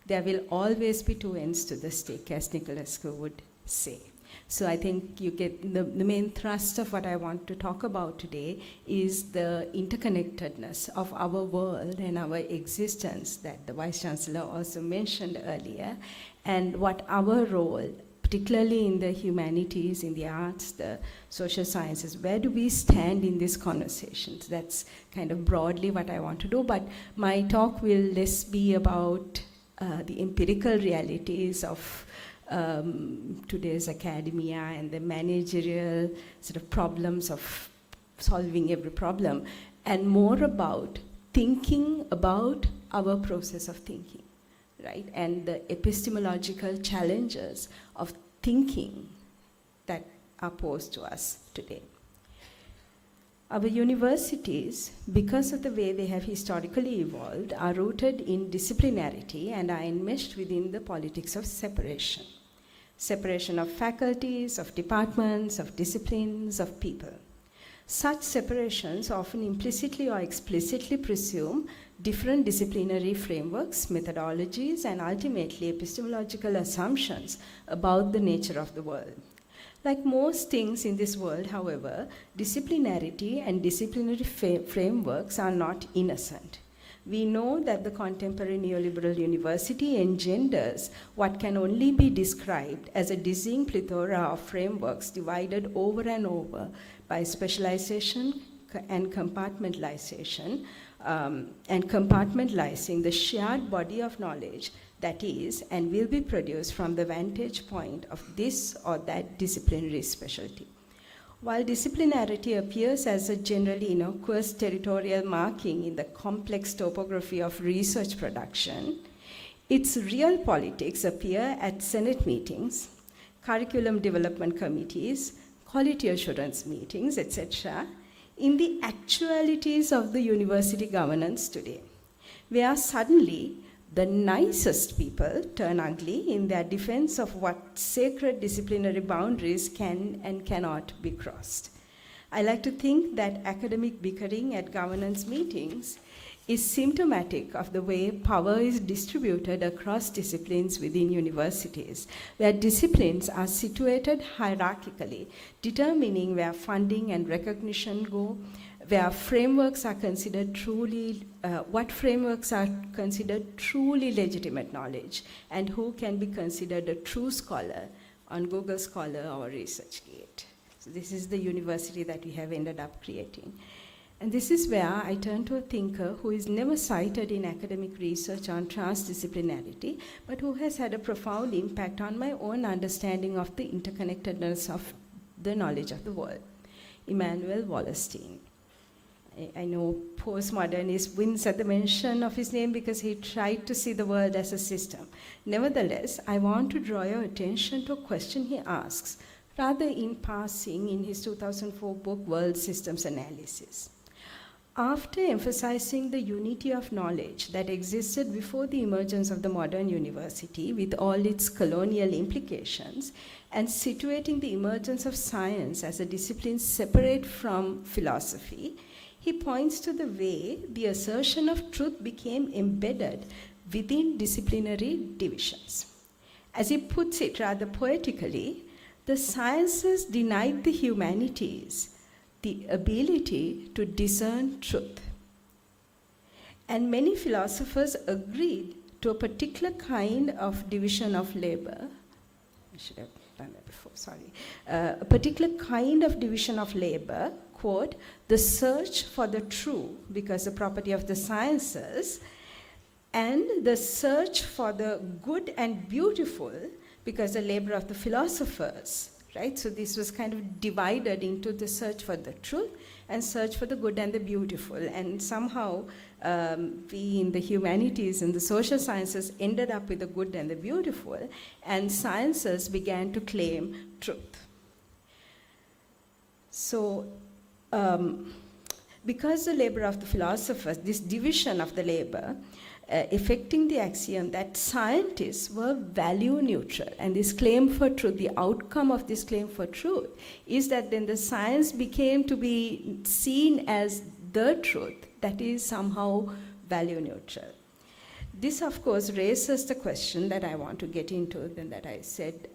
There will always be two ends to the stick, as Nicolescu would say. So I think you get the main thrust of what I want to talk about today is the interconnectedness of our world and our existence that the Vice Chancellor also mentioned earlier, and what our role, particularly in the humanities, in the arts, the social sciences, where do we stand in these conversations? That's kind of broadly what I want to do, but my talk will less be about the empirical realities of today's academia and the managerial sort of problems of solving every problem, and more about thinking about our process of thinking, right? And the epistemological challenges of thinking that are posed to us today. Our universities, because of the way they have historically evolved, are rooted in disciplinarity and are enmeshed within the politics of separation. Separation of faculties, of departments, of disciplines, of people. Such separations often implicitly or explicitly presume different disciplinary frameworks, methodologies, and ultimately epistemological assumptions about the nature of the world. Like most things in this world, however, disciplinarity and disciplinary frameworks are not innocent. We know that the contemporary neoliberal university engenders what can only be described as a dizzying plethora of frameworks divided over and over by specialization and compartmentalization, and compartmentalizing the shared body of knowledge that is and will be produced from the vantage point of this or that disciplinary specialty. While disciplinarity appears as a generally innocuous territorial marking in the complex topography of research production, its real politics appear at Senate meetings, curriculum development committees, quality assurance meetings, etc., in the actualities of the university governance today, where suddenly the nicest people turn ugly in their defense of what sacred disciplinary boundaries can and cannot be crossed. I like to think that academic bickering at governance meetings is symptomatic of the way power is distributed across disciplines within universities, where disciplines are situated hierarchically, determining where funding and recognition go, where frameworks are considered truly, what frameworks are considered truly legitimate knowledge, and who can be considered a true scholar on Google Scholar or ResearchGate. So this is the university that we have ended up creating. And this is where I turn to a thinker who is never cited in academic research on transdisciplinarity, but who has had a profound impact on my own understanding of the interconnectedness of the knowledge of the world, Immanuel Wallerstein. I know postmodernists wince at the mention of his name because he tried to see the world as a system. Nevertheless, I want to draw your attention to a question he asks, rather in passing, in his 2004 book, World Systems Analysis. After emphasizing the unity of knowledge that existed before the emergence of the modern university with all its colonial implications, and situating the emergence of science as a discipline separate from philosophy, he points to the way the assertion of truth became embedded within disciplinary divisions. As he puts it rather poetically, the sciences denied the humanities the ability to discern truth. And many philosophers agreed to a particular kind of division of labor. I should have done that before, sorry. A particular kind of division of labor, quote, the search for the true, because the property of the sciences, and the search for the good and beautiful, because the labor of the philosophers. Right? So this was kind of divided into the search for the truth and search for the good and the beautiful. And somehow we in the humanities and the social sciences ended up with the good and the beautiful, and sciences began to claim truth. So because the labor of the philosophers, this division of the labor, affecting the axiom that scientists were value neutral, and this claim for truth, the outcome of this claim for truth is that then the science became to be seen as the truth that is somehow value neutral. This, of course, raises the question that I want to get into, then that I said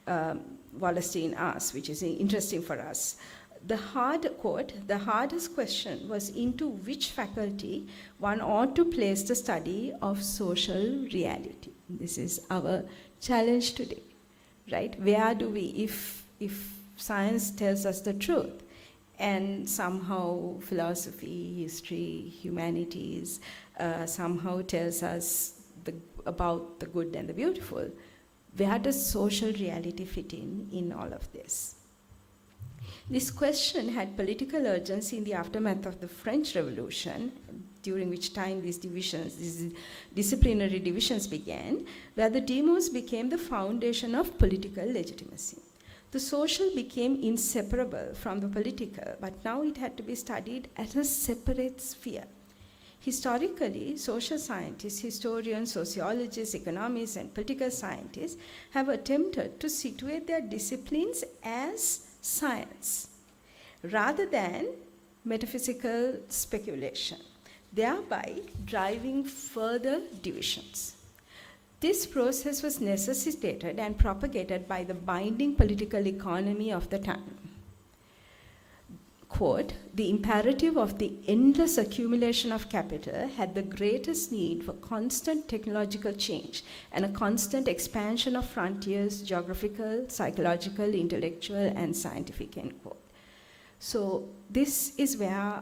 Wallerstein asked, which is interesting for us. The hardest question was into which faculty one ought to place the study of social reality. This is our challenge today, right? Where do we, if science tells us the truth, and somehow philosophy, history, humanities somehow tells us about the good and the beautiful, where does social reality fit in all of this? This question had political urgency in the aftermath of the French Revolution, during which time these disciplinary divisions began, where the demos became the foundation of political legitimacy. The social became inseparable from the political, but now it had to be studied as a separate sphere. Historically, social scientists, historians, sociologists, economists, and political scientists have attempted to situate their disciplines as science rather than metaphysical speculation, thereby driving further divisions. This process was necessitated and propagated by the binding political economy of the time. Quote, the imperative of the endless accumulation of capital had the greatest need for constant technological change and a constant expansion of frontiers, geographical, psychological, intellectual, and scientific, end quote. So this is where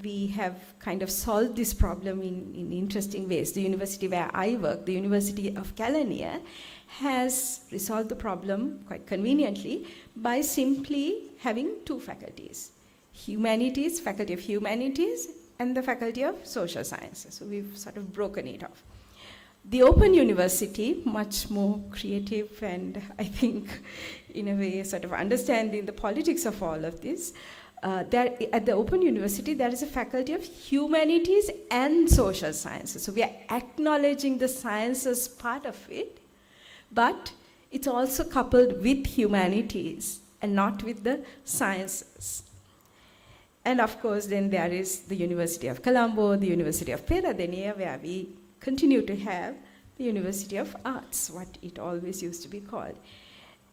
we have kind of solved this problem in interesting ways. The university where I work, the University of Kelaniya, has resolved the problem quite conveniently by simply having two faculties. Humanities, Faculty of Humanities, and the Faculty of Social Sciences. So we've sort of broken it off. The Open University, much more creative and I think in a way sort of understanding the politics of all of this, at the Open University there is a Faculty of Humanities and Social Sciences. So we are acknowledging the sciences part of it, but it's also coupled with humanities and not with the sciences. And of course, then there is the University of Colombo, the University of Peradeniya, where we continue to have the University of Arts, what it always used to be called.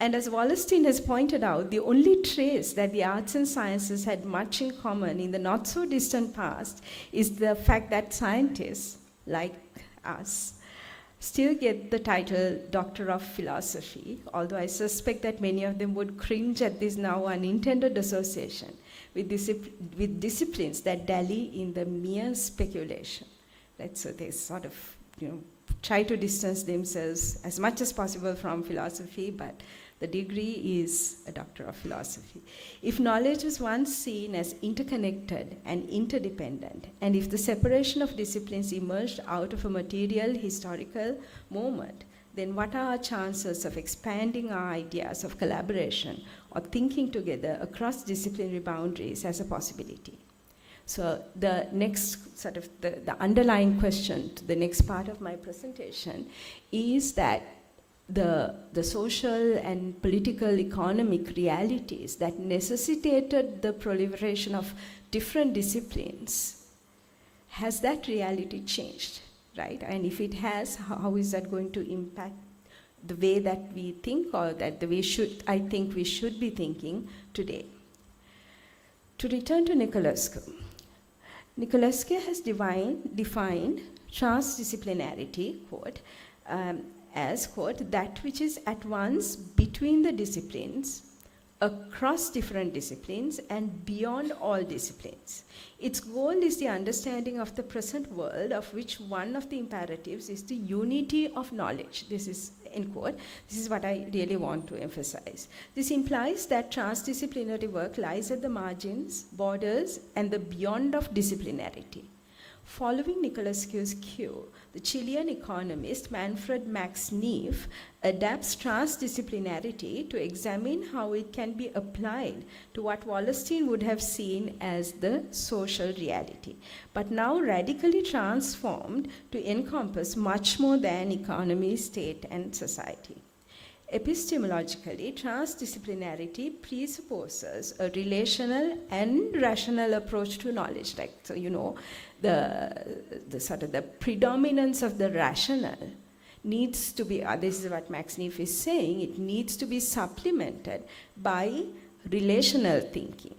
And as Wallerstein has pointed out, the only trace that the arts and sciences had much in common in the not so distant past is the fact that scientists, like us, still get the title Doctor of Philosophy, although I suspect that many of them would cringe at this now unintended association with disciplines that dally in the mere speculation. Right? So they sort of try to distance themselves as much as possible from philosophy, but the degree is a Doctor of Philosophy. If knowledge was once seen as interconnected and interdependent, and if the separation of disciplines emerged out of a material historical moment, then what are our chances of expanding our ideas of collaboration or thinking together across disciplinary boundaries as a possibility? So the next sort of the underlying question to the next part of my presentation is that the social and political economic realities that necessitated the proliferation of different disciplines, has that reality changed, right? And if it has, how is that going to impact the way that we think, or that the way I think we should be thinking today? To return to Nicolescu. Nicolescu has defined transdisciplinarity, quote, as, quote, that which is at once between the disciplines, across different disciplines, and beyond all disciplines. Its goal is the understanding of the present world, of which one of the imperatives is the unity of knowledge. This is, end quote. This is what I really want to emphasize. This implies that transdisciplinary work lies at the margins, borders, and the beyond of disciplinarity. Following Nicolescu's cue, the Chilean economist Manfred Max Neef adapts transdisciplinarity to examine how it can be applied to what Wallerstein would have seen as the social reality, but now radically transformed to encompass much more than economy, state, and society. Epistemologically, transdisciplinarity presupposes a relational and rational approach to knowledge. Like, so the sort of the predominance of the rational needs to be, this is what Max Neef is saying, it needs to be supplemented by relational thinking.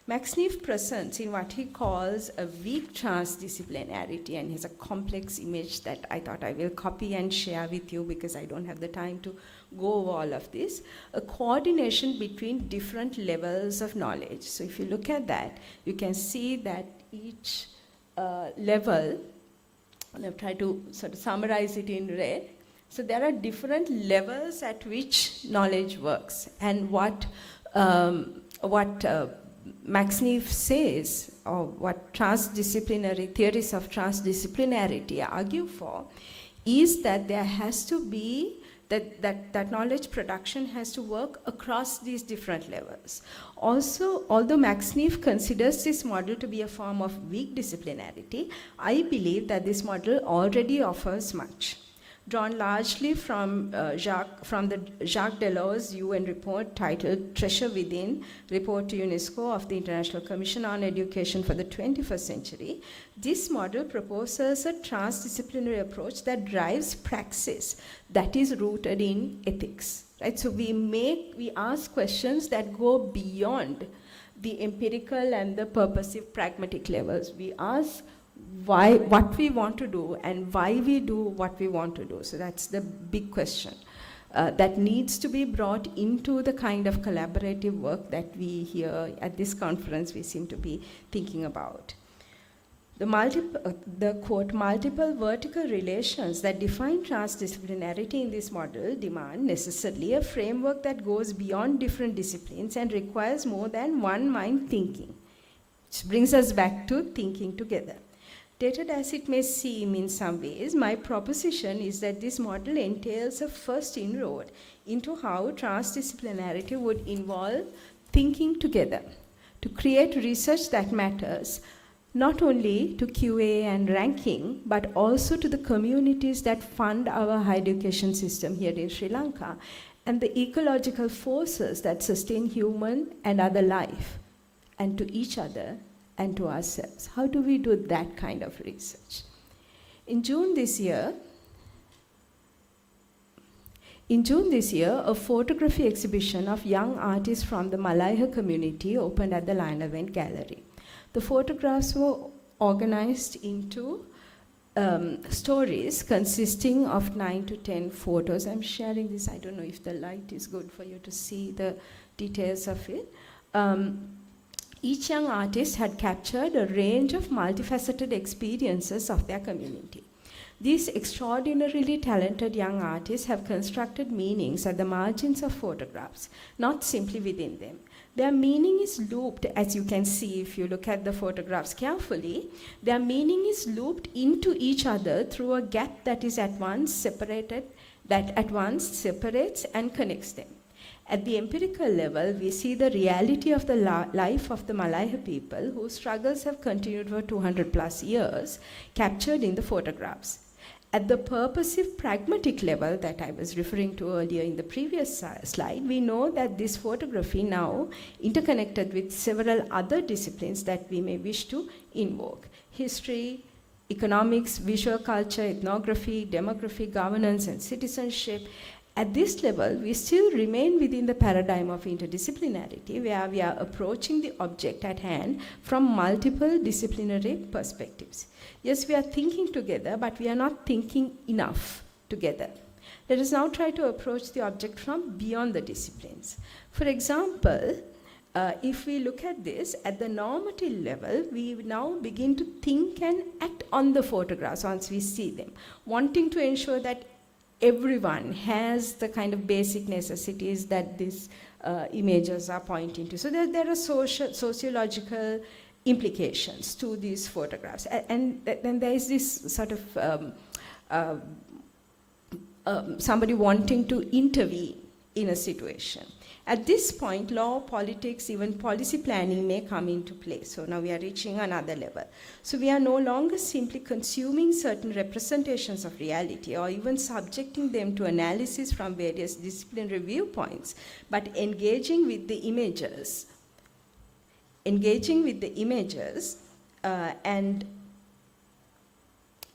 Max Neef presents in what he calls a weak transdisciplinarity, and has a complex image that I thought I will copy and share with you because I don't have the time to go over all of this, a coordination between different levels of knowledge. So if you look at that, you can see that each level, and I've tried to sort of summarize it in red. So there are different levels at which knowledge works, and what Max Neef says, or what transdisciplinary theories of transdisciplinarity argue for, is that there has to be that knowledge production has to work across these different levels. Also, although Max Neef considers this model to be a form of weak disciplinarity, I believe that this model already offers much. Drawn largely from the Jacques Delors UN report titled Treasure Within, Report to UNESCO of the International Commission on Education for the 21st Century, this model proposes a transdisciplinary approach that drives praxis that is rooted in ethics. Right? So we ask questions that go beyond the empirical and the purposive pragmatic levels. We ask what we want to do and why we do what we want to do. So that's the big question that needs to be brought into the kind of collaborative work that we here at this conference we seem to be thinking about. The quote, multiple vertical relations that define transdisciplinarity in this model demand necessarily a framework that goes beyond different disciplines and requires more than one mind thinking, which brings us back to thinking together. Dated as it may seem in some ways, my proposition is that this model entails a first inroad into how transdisciplinarity would involve thinking together to create research that matters not only to QA and ranking, but also to the communities that fund our higher education system here in Sri Lanka and the ecological forces that sustain human and other life, and to each other and to ourselves. How do we do that kind of research? In June this year, a photography exhibition of young artists from the Malaya community opened at the Lion Event Gallery. The photographs were organized into stories consisting of 9 to 10 photos. I'm sharing this. I don't know if the light is good for you to see the details of it. Each young artist had captured a range of multifaceted experiences of their community. These extraordinarily talented young artists have constructed meanings at the margins of photographs, not simply within them. Their meaning is looped, as you can see if you look at the photographs carefully, their meaning is looped into each other through a gap that at once separates and connects them. At the empirical level, we see the reality of the life of the Malaya people whose struggles have continued for 200 plus years, captured in the photographs. At the purposive pragmatic level that I was referring to earlier in the previous slide, we know that this photography now interconnected with several other disciplines that we may wish to invoke: history, economics, visual culture, ethnography, demography, governance, and citizenship. At this level, we still remain within the paradigm of interdisciplinarity, where we are approaching the object at hand from multiple disciplinary perspectives. Yes, we are thinking together, but we are not thinking enough together. Let us now try to approach the object from beyond the disciplines. For example, if we look at this, at the normative level, we now begin to think and act on the photographs once we see them, wanting to ensure that everyone has the kind of basic necessities that these images are pointing to. So there are sociological implications to these photographs. And then there is this sort of somebody wanting to intervene in a situation. At this point, law, politics, even policy planning may come into play. So now we are reaching another level. So we are no longer simply consuming certain representations of reality or even subjecting them to analysis from various disciplinary viewpoints, but engaging with the images and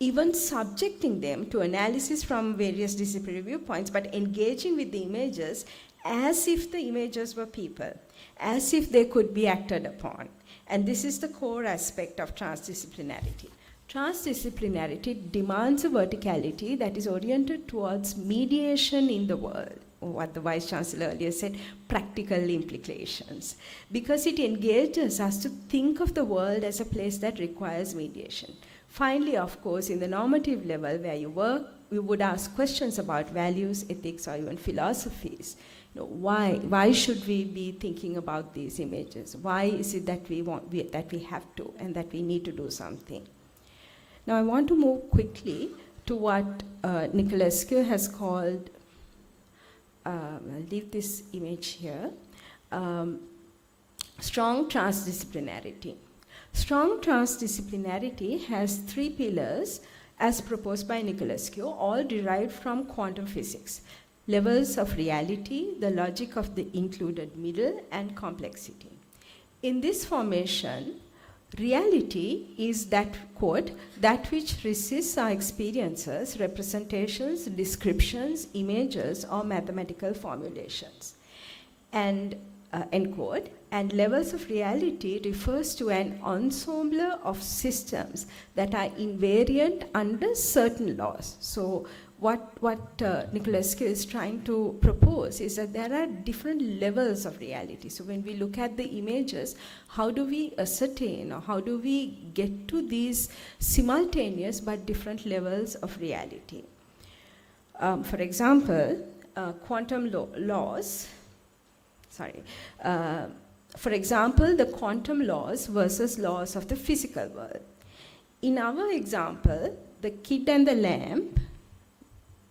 even subjecting them to analysis from various disciplinary viewpoints, but engaging with the images as if the images were people, as if they could be acted upon. And this is the core aspect of transdisciplinarity. Transdisciplinarity demands a verticality that is oriented towards mediation in the world, or what the Vice Chancellor earlier said, practical implications, because it engages us to think of the world as a place that requires mediation. Finally, of course, in the normative level where you work, we would ask questions about values, ethics, or even philosophies. Why should we be thinking about these images? Why is it that that we have to and that we need to do something? Now I want to move quickly to what Niculescu has called, I'll leave this image here, strong transdisciplinarity. Strong transdisciplinarity has 3 pillars as proposed by Niculescu, all derived from quantum physics: levels of reality, the logic of the included middle, and complexity. In this formation, reality is that, quote, that which resists our experiences, representations, descriptions, images, or mathematical formulations. And, end quote. And levels of reality refers to an ensemble of systems that are invariant under certain laws. So what Niculescu is trying to propose is that there are different levels of reality. So when we look at the images, how do we ascertain, or how do we get to these simultaneous but different levels of reality? For example, quantum laws, for example, the quantum laws versus laws of the physical world. In our example, the kid and the lamp,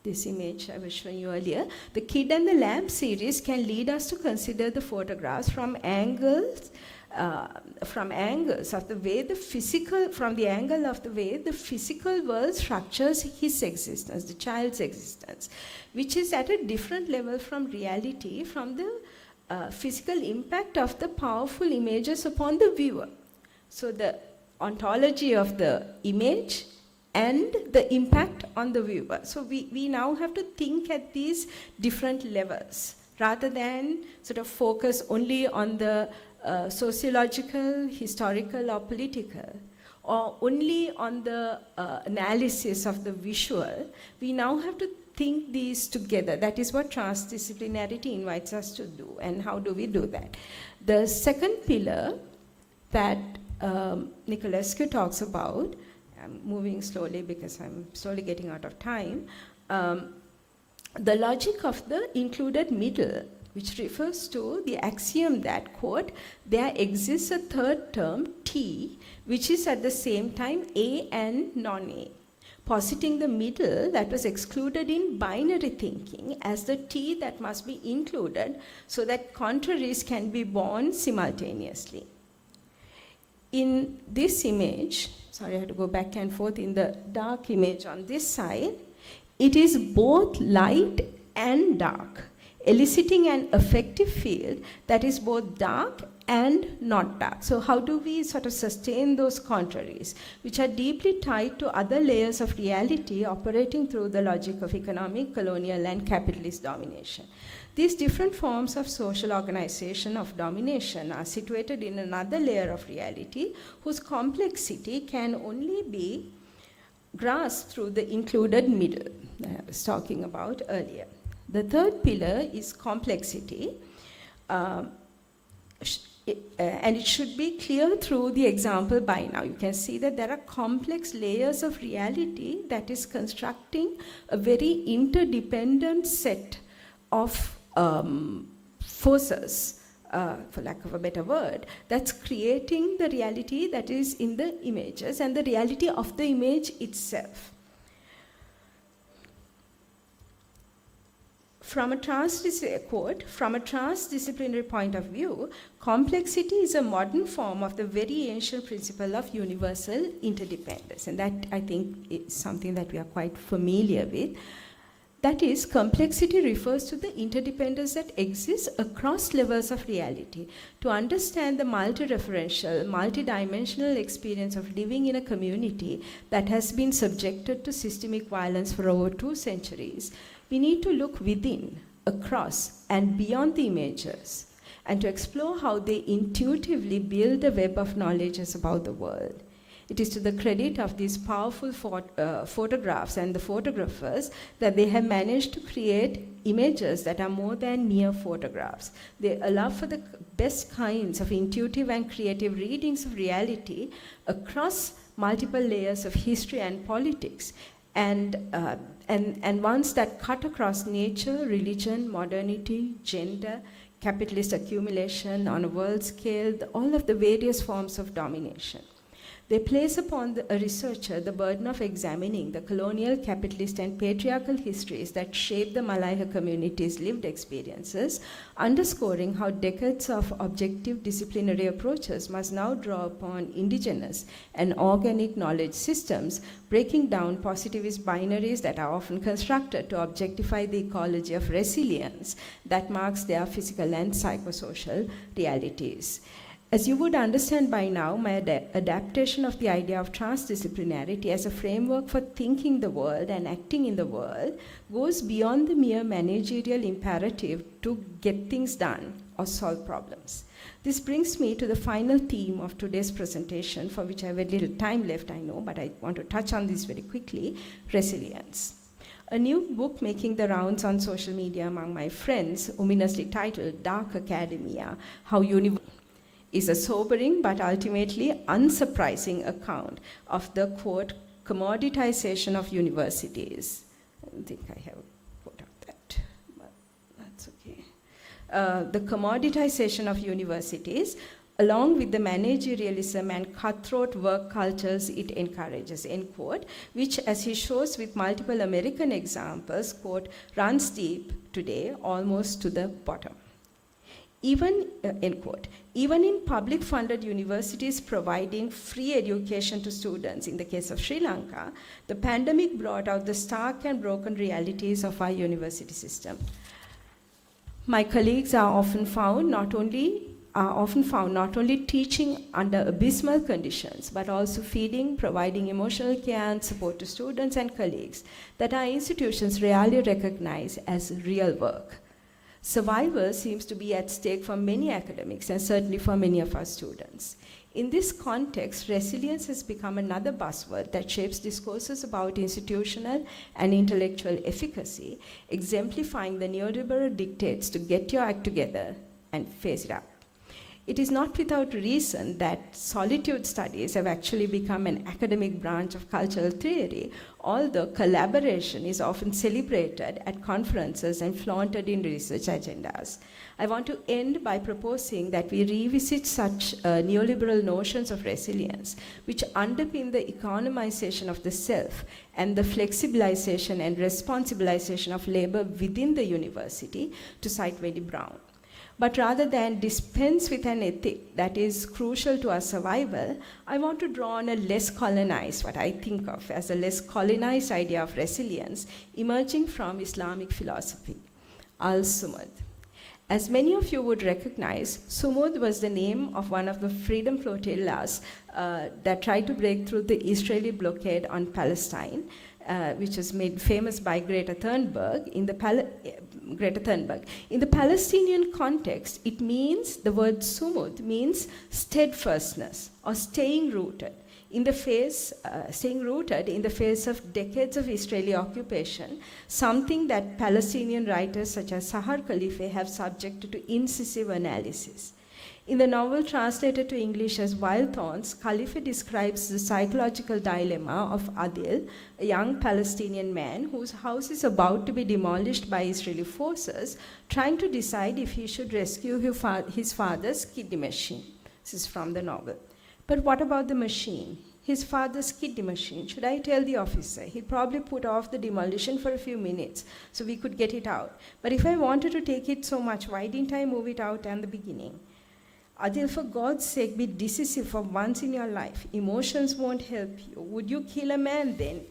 this image I was showing you earlier, the kid and the lamp series can lead us to consider the photographs from angles of the way the physical, from the angle of the way the physical world structures his existence, the child's existence, which is at a different level from reality, from the physical impact of the powerful images upon the viewer. So the ontology of the image and the impact on the viewer. So we now have to think at these different levels, rather than sort of focus only on the sociological, historical, or political, or only on the analysis of the visual. We now have to think these together. That is what transdisciplinarity invites us to do. And how do we do that? The second pillar that Niculescu talks about, I'm moving slowly because I'm slowly getting out of time, the logic of the included middle, which refers to the axiom that, quote, there exists a third term, T, which is at the same time A and non-A, positing the middle that was excluded in binary thinking as the T that must be included so that contraries can be born simultaneously. In this image, sorry, I had to go back and forth, in the dark image on this side, it is both light and dark, eliciting an affective field that is both dark and not dark. So how do we sort of sustain those contraries, which are deeply tied to other layers of reality operating through the logic of economic, colonial, and capitalist domination? These different forms of social organization of domination are situated in another layer of reality whose complexity can only be grasped through the included middle that I was talking about earlier. The third pillar is complexity, and it should be clear through the example by now. You can see that there are complex layers of reality that is constructing a very interdependent set of forces, for lack of a better word, that's creating the reality that is in the images and the reality of the image itself. From a transdisciplinary point of view, complexity is a modern form of the very ancient principle of universal interdependence. And that, I think, is something that we are quite familiar with. That is, complexity refers to the interdependence that exists across levels of reality. To understand the multi-referential, multi-dimensional experience of living in a community that has been subjected to systemic violence for over 2 centuries, we need to look within, across, and beyond the images, and to explore how they intuitively build a web of knowledge about the world. It is to the credit of these powerful photographs and the photographers that they have managed to create images that are more than mere photographs. They allow for the best kinds of intuitive and creative readings of reality across multiple layers of history and politics, and ones that cut across nature, religion, modernity, gender, capitalist accumulation on a world scale, all of the various forms of domination. They place upon a researcher the burden of examining the colonial, capitalist, and patriarchal histories that shape the Malaya community's lived experiences, underscoring how decades of objective disciplinary approaches must now draw upon indigenous and organic knowledge systems, breaking down positivist binaries that are often constructed to objectify the ecology of resilience that marks their physical and psychosocial realities. As you would understand by now, my adaptation of the idea of transdisciplinarity as a framework for thinking the world and acting in the world goes beyond the mere managerial imperative to get things done or solve problems. This brings me to the final theme of today's presentation, for which I have a little time left, I know, but I want to touch on this very quickly: resilience. A new book making the rounds on social media among my friends, ominously titled Dark Academia, How is a sobering but ultimately unsurprising account of the, quote, commoditization of universities. I think I have put up that, but that's okay. The commoditization of universities, along with the managerialism and cutthroat work cultures it encourages, end quote, which, as he shows with multiple American examples, quote, runs deep today almost to the bottom. Even, end quote, even in public funded universities providing free education to students, in the case of Sri Lanka, the pandemic brought out the stark and broken realities of our university system. My colleagues are often found not only teaching under abysmal conditions, but also feeding, providing emotional care and support to students and colleagues that our institutions rarely recognize as real work. Survival seems to be at stake for many academics and certainly for many of our students. In this context, resilience has become another buzzword that shapes discourses about institutional and intellectual efficacy, exemplifying the neoliberal dictates to get your act together and face it up. It is not without reason that solitude studies have actually become an academic branch of cultural theory, although collaboration is often celebrated at conferences and flaunted in research agendas. I want to end by proposing that we revisit such neoliberal notions of resilience, which underpin the economization of the self and the flexibilization and responsibilization of labor within the university, to cite Wendy Brown. But rather than dispense with an ethic that is crucial to our survival, I want to draw on a less colonized, what I think of as a less colonized idea of resilience emerging from Islamic philosophy, al-Sumud. As many of you would recognize, Sumud was the name of one of the freedom flotillas that tried to break through the Israeli blockade on Palestine, which was made famous by Greta Thunberg. In the Palestinian context, it means, the word sumud means steadfastness or staying rooted in the face of decades of Israeli occupation, something that Palestinian writers such as Sahar Khalife have subjected to incisive analysis. In the novel translated to English as Wild Thorns, Khalifa describes the psychological dilemma of Adil, a young Palestinian man whose house is about to be demolished by Israeli forces, trying to decide if he should rescue his father's kidney machine. This is from the novel. But what about the machine? His father's kidney machine. Should I tell the officer? He'd probably put off the demolition for a few minutes so we could get it out. But if I wanted to take it so much, why didn't I move it out at the beginning? Adil, for God's sake, be decisive for once in your life. Emotions won't help you. Would you kill a man then?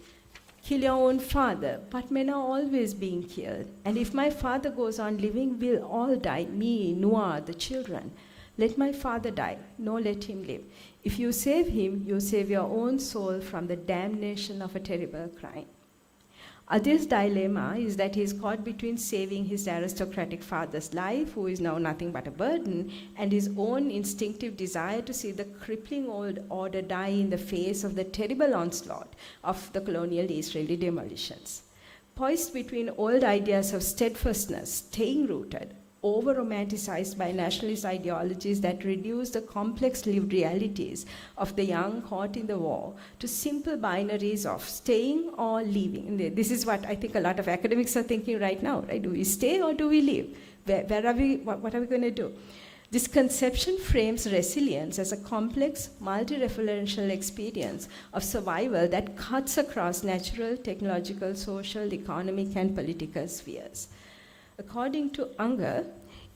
Kill your own father, but men are always being killed. And if my father goes on living, we'll all die, me, Noah, the children. Let my father die, no, let him live. If you save him, you save your own soul from the damnation of a terrible crime. Adil's dilemma is that he is caught between saving his aristocratic father's life, who is now nothing but a burden, and his own instinctive desire to see the crippling old order die in the face of the terrible onslaught of the colonial Israeli demolitions. Poised between old ideas of steadfastness, staying rooted, over-romanticized by nationalist ideologies that reduce the complex lived realities of the young caught in the war to simple binaries of staying or leaving. And this is what I think a lot of academics are thinking right now, right? Do we stay or do we leave? Where are we, what are we going to do? This conception frames resilience as a complex, multi-referential experience of survival that cuts across natural, technological, social, economic, and political spheres. According to Unger,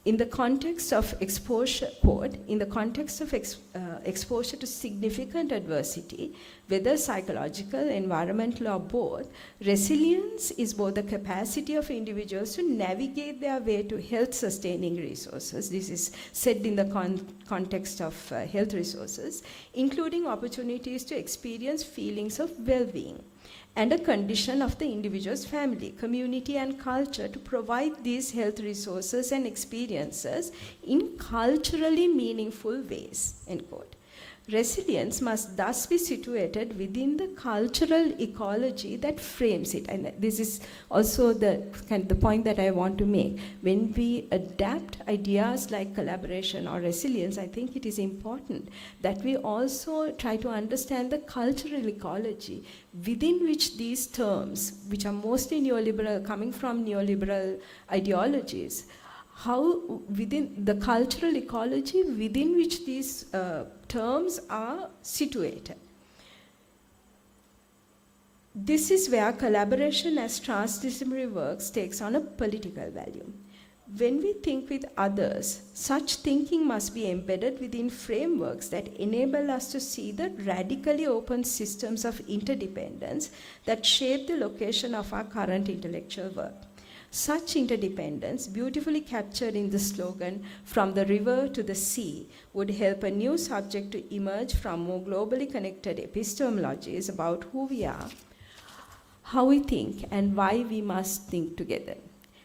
in the context of exposure, quote, in the context of exposure to significant adversity, whether psychological, environmental, or both, resilience is both the capacity of individuals to navigate their way to health-sustaining resources. This is said in the context of health resources, including opportunities to experience feelings of well-being, and a condition of the individual's family, community, and culture to provide these health resources and experiences in culturally meaningful ways, end quote. Resilience must thus be situated within the cultural ecology that frames it. And this is also the point that I want to make. When we adapt ideas like collaboration or resilience, I think it is important that we also try to understand the cultural ecology within which these terms, which are mostly neoliberal, coming from neoliberal ideologies, how within the cultural ecology within which these terms are situated. This is where collaboration as transdisciplinary works takes on a political value. When we think with others, such thinking must be embedded within frameworks that enable us to see the radically open systems of interdependence that shape the location of our current intellectual work. Such interdependence, beautifully captured in the slogan, "From the river to the sea," would help a new subject to emerge from more globally connected epistemologies about who we are, how we think, and why we must think together,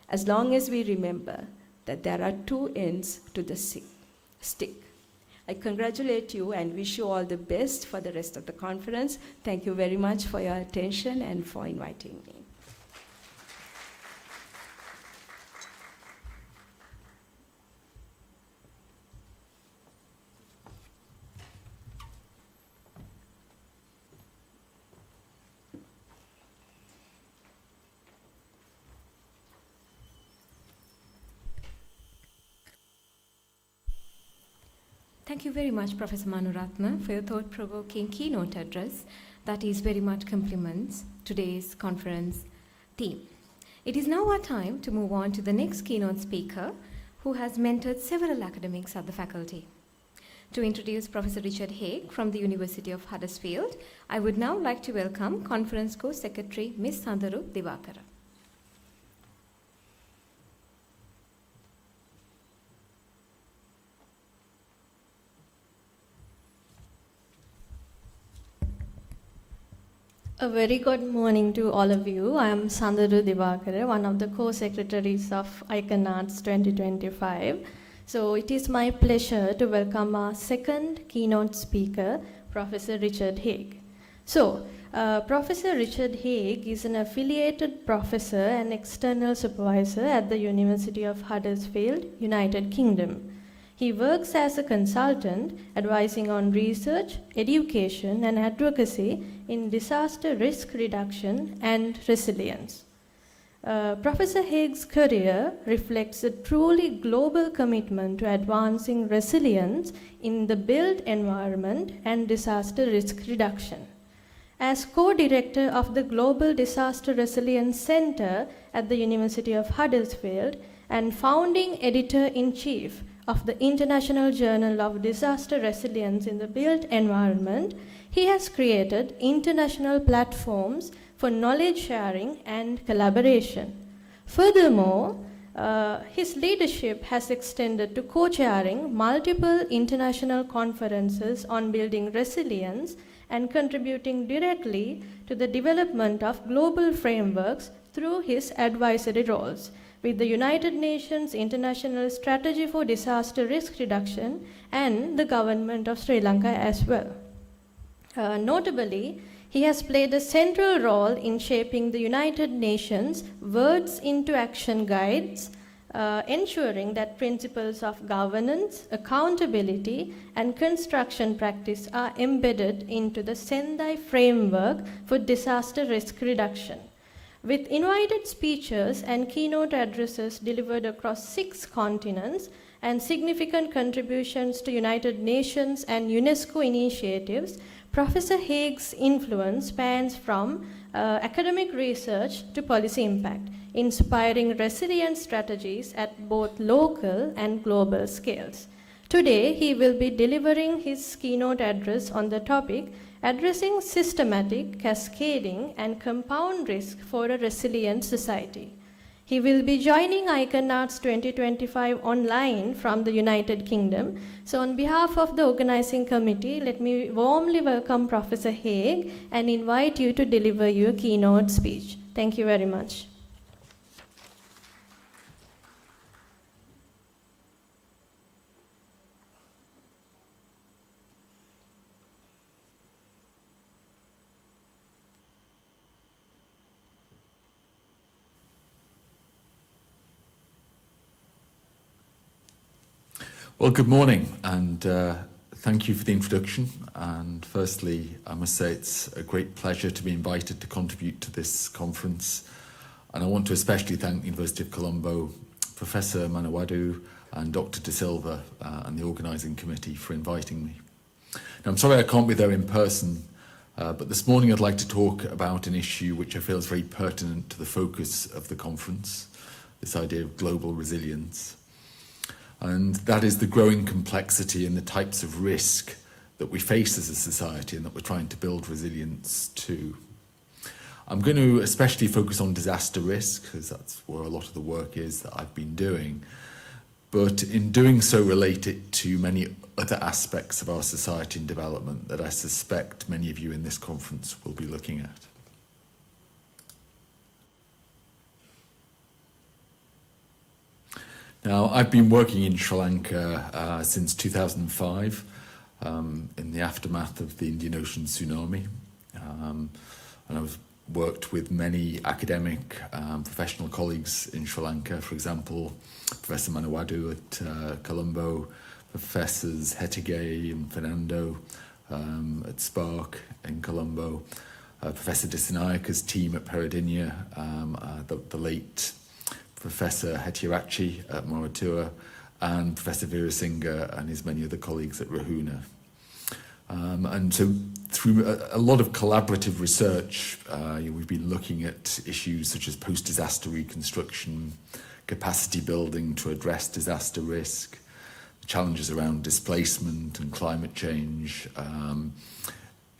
as long as we remember that there are two ends to the stick. I congratulate you and wish you all the best for the rest of the conference. Thank you very much for your attention and for inviting me. Thank you very much, Professor Manuratna, for your thought-provoking keynote address that is very much complements today's conference theme. It is now our time to move on to the next keynote speaker, who has mentored several academics at the faculty. To introduce Professor Richard Haig from the University of Huddersfield, I would now like to welcome Conference Co-Secretary Ms. Sandaru Divakara. A very good morning to all of you. I am Sandaru Divakara, one of the co-secretaries of Icon Arts 2025. So it is my pleasure to welcome our second keynote speaker, Professor Richard Haig. So, Professor Richard Haig is an affiliated professor and external supervisor at the University of Huddersfield, United Kingdom. He works as a consultant, advising on research, education, and advocacy in disaster risk reduction and resilience. Professor Haig's career reflects a truly global commitment to advancing resilience in the built environment and disaster risk reduction. As co-director of the Global Disaster Resilience Center at the University of Huddersfield and founding editor-in-chief of the International Journal of Disaster Resilience in the Built Environment, he has created international platforms for knowledge sharing and collaboration. Furthermore, his leadership has extended to co-chairing multiple international conferences on building resilience and contributing directly to the development of global frameworks through his advisory roles with the United Nations International Strategy for Disaster Risk Reduction and the government of Sri Lanka as well. Notably, he has played a central role in shaping the United Nations Words into Action guides, ensuring that principles of governance, accountability, and construction practice are embedded into the Sendai framework for disaster risk reduction. With invited speeches and keynote addresses delivered across 6 continents and significant contributions to United Nations and UNESCO initiatives, Professor Haig's influence spans from academic research to policy impact, inspiring resilient strategies at both local and global scales. Today, he will be delivering his keynote address on the topic, Addressing Systematic, Cascading, and Compound Risk for a Resilient Society. He will be joining Iconauts 2025 online from the United Kingdom. So on behalf of the organizing committee, let me warmly welcome Professor Haig and invite you to deliver your keynote speech. Thank you very much. Well, good morning, and thank you for the introduction. And firstly, I must say it's a great pleasure to be invited to contribute to this conference. And I want to especially thank the University of Colombo, Professor Manawatu and Dr. De Silva and the organising committee for inviting me. Now, I'm sorry I can't be there in person, but this morning I'd like to talk about an issue which I feel is very pertinent to the focus of the conference, this idea of global resilience. And that is the growing complexity and the types of risk that we face as a society and that we're trying to build resilience to. I'm going to especially focus on disaster risk, because that's where a lot of the work is that I've been doing. But in doing so, relate it to many other aspects of our society and development that I suspect many of you in this conference will be looking at. Now, I've been working in Sri Lanka since 2005 in the aftermath of the Indian Ocean tsunami. And I've worked with many academic professional colleagues in Sri Lanka, for example, Professor Manawatu at Colombo, Professors Hetige and Fernando at Spark in Colombo, Professor Dissanayaka's team at Peradeniya, the late Professor Hetirachi at Moratua, and Professor Veerasinghe and his many other colleagues at Rahuna. And so through a lot of collaborative research, we've been looking at issues such as post-disaster reconstruction, capacity building to address disaster risk, challenges around displacement and climate change,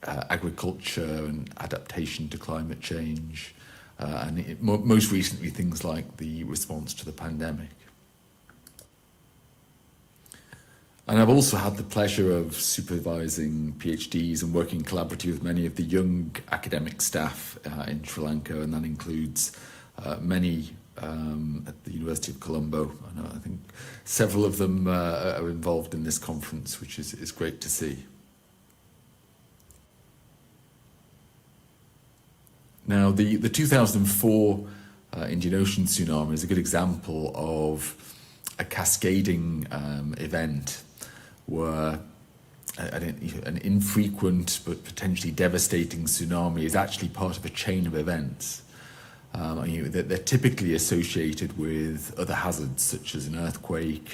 agriculture and adaptation to climate change, and most recently things like the response to the pandemic. And I've also had the pleasure of supervising PhDs and working collaboratively with many of the young academic staff in Sri Lanka, and that includes many at the University of Colombo. And I think several of them are involved in this conference, which is great to see. Now, the 2004 Indian Ocean tsunami is a good example of a cascading event where an infrequent but potentially devastating tsunami is actually part of a chain of events. They're typically associated with other hazards, such as an earthquake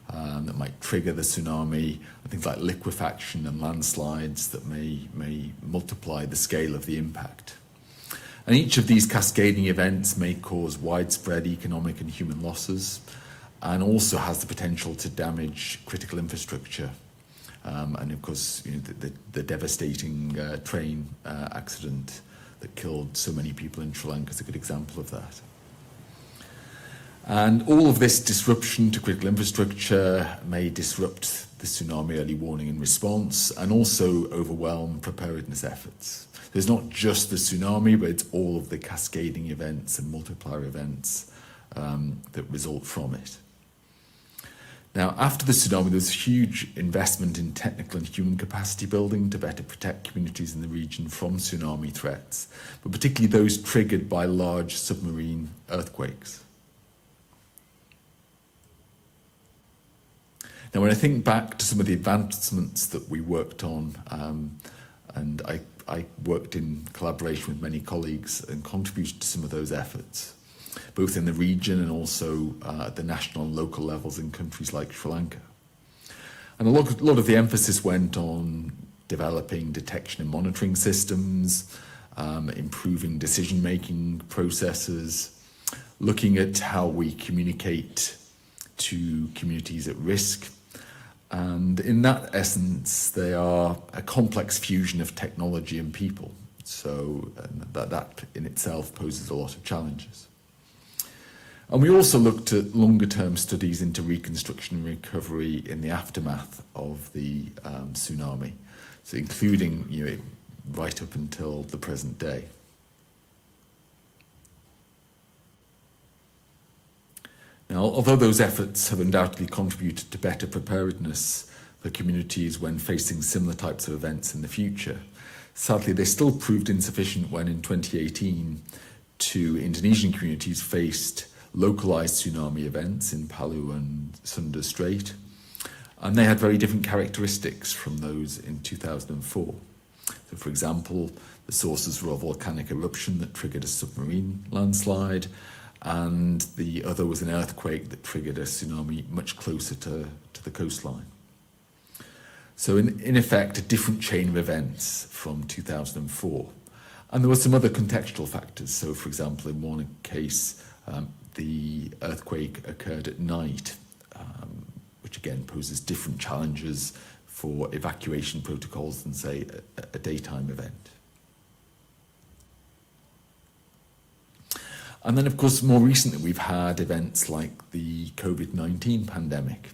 that might trigger the tsunami, and things like liquefaction and landslides that may multiply the scale of the impact. And each of these cascading events may cause widespread economic and human losses, and also has the potential to damage critical infrastructure. And of course, the devastating train accident that killed so many people in Sri Lanka is a good example of that. And all of this disruption to critical infrastructure may disrupt the tsunami early warning and response, and also overwhelm preparedness efforts. There's not just the tsunami, but it's all of the cascading events and multiplier events that result from it. Now, after the tsunami, there was huge investment in technical and human capacity building to better protect communities in the region from tsunami threats, but particularly those triggered by large submarine earthquakes. Now, when I think back to some of the advancements that we worked on, and I worked in collaboration with many colleagues and contributed to some of those efforts, both in the region and also at the national and local levels in countries like Sri Lanka. And a lot of the emphasis went on developing detection and monitoring systems, improving decision-making processes, looking at how we communicate to communities at risk. And in that essence, they are a complex fusion of technology and people. So that in itself poses a lot of challenges. And we also looked at longer-term studies into reconstruction and recovery in the aftermath of the tsunami, so including right up until the present day. Now, although those efforts have undoubtedly contributed to better preparedness for communities when facing similar types of events in the future, sadly they still proved insufficient when in 2018 two Indonesian communities faced localized tsunami events in Palu and Sunda Strait, and they had very different characteristics from those in 2004. So, for example, the sources were a volcanic eruption that triggered a submarine landslide, and the other was an earthquake that triggered a tsunami much closer to the coastline. So in effect, a different chain of events from 2004. And there were some other contextual factors. So, for example, in one case, the earthquake occurred at night, which again poses different challenges for evacuation protocols than, say, a daytime event. And then, of course, more recently, we've had events like the COVID-19 pandemic,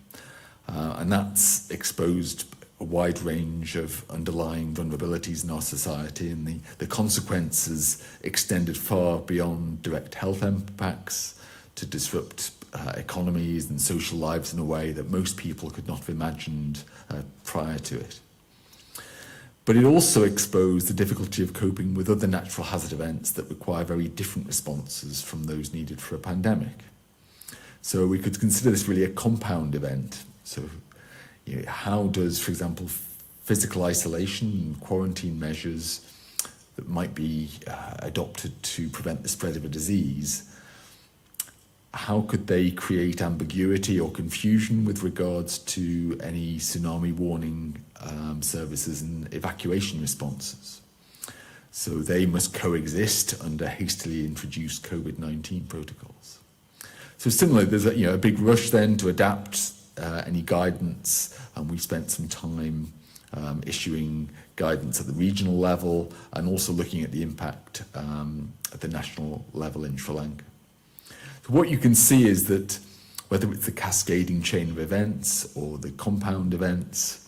and that's exposed a wide range of underlying vulnerabilities in our society, and the consequences extended far beyond direct health impacts to disrupt economies and social lives in a way that most people could not have imagined prior to it. But it also exposed the difficulty of coping with other natural hazard events that require very different responses from those needed for a pandemic. So we could consider this really a compound event. So how does, for example, physical isolation and quarantine measures that might be adopted to prevent the spread of a disease, how could they create ambiguity or confusion with regards to any tsunami warning services and evacuation responses? So they must coexist under hastily introduced COVID-19 protocols. So similarly, there's a big rush then to adapt any guidance, and we spent some time issuing guidance at the regional level and also looking at the impact at the national level in Sri Lanka. So what you can see is that whether it's the cascading chain of events or the compound events,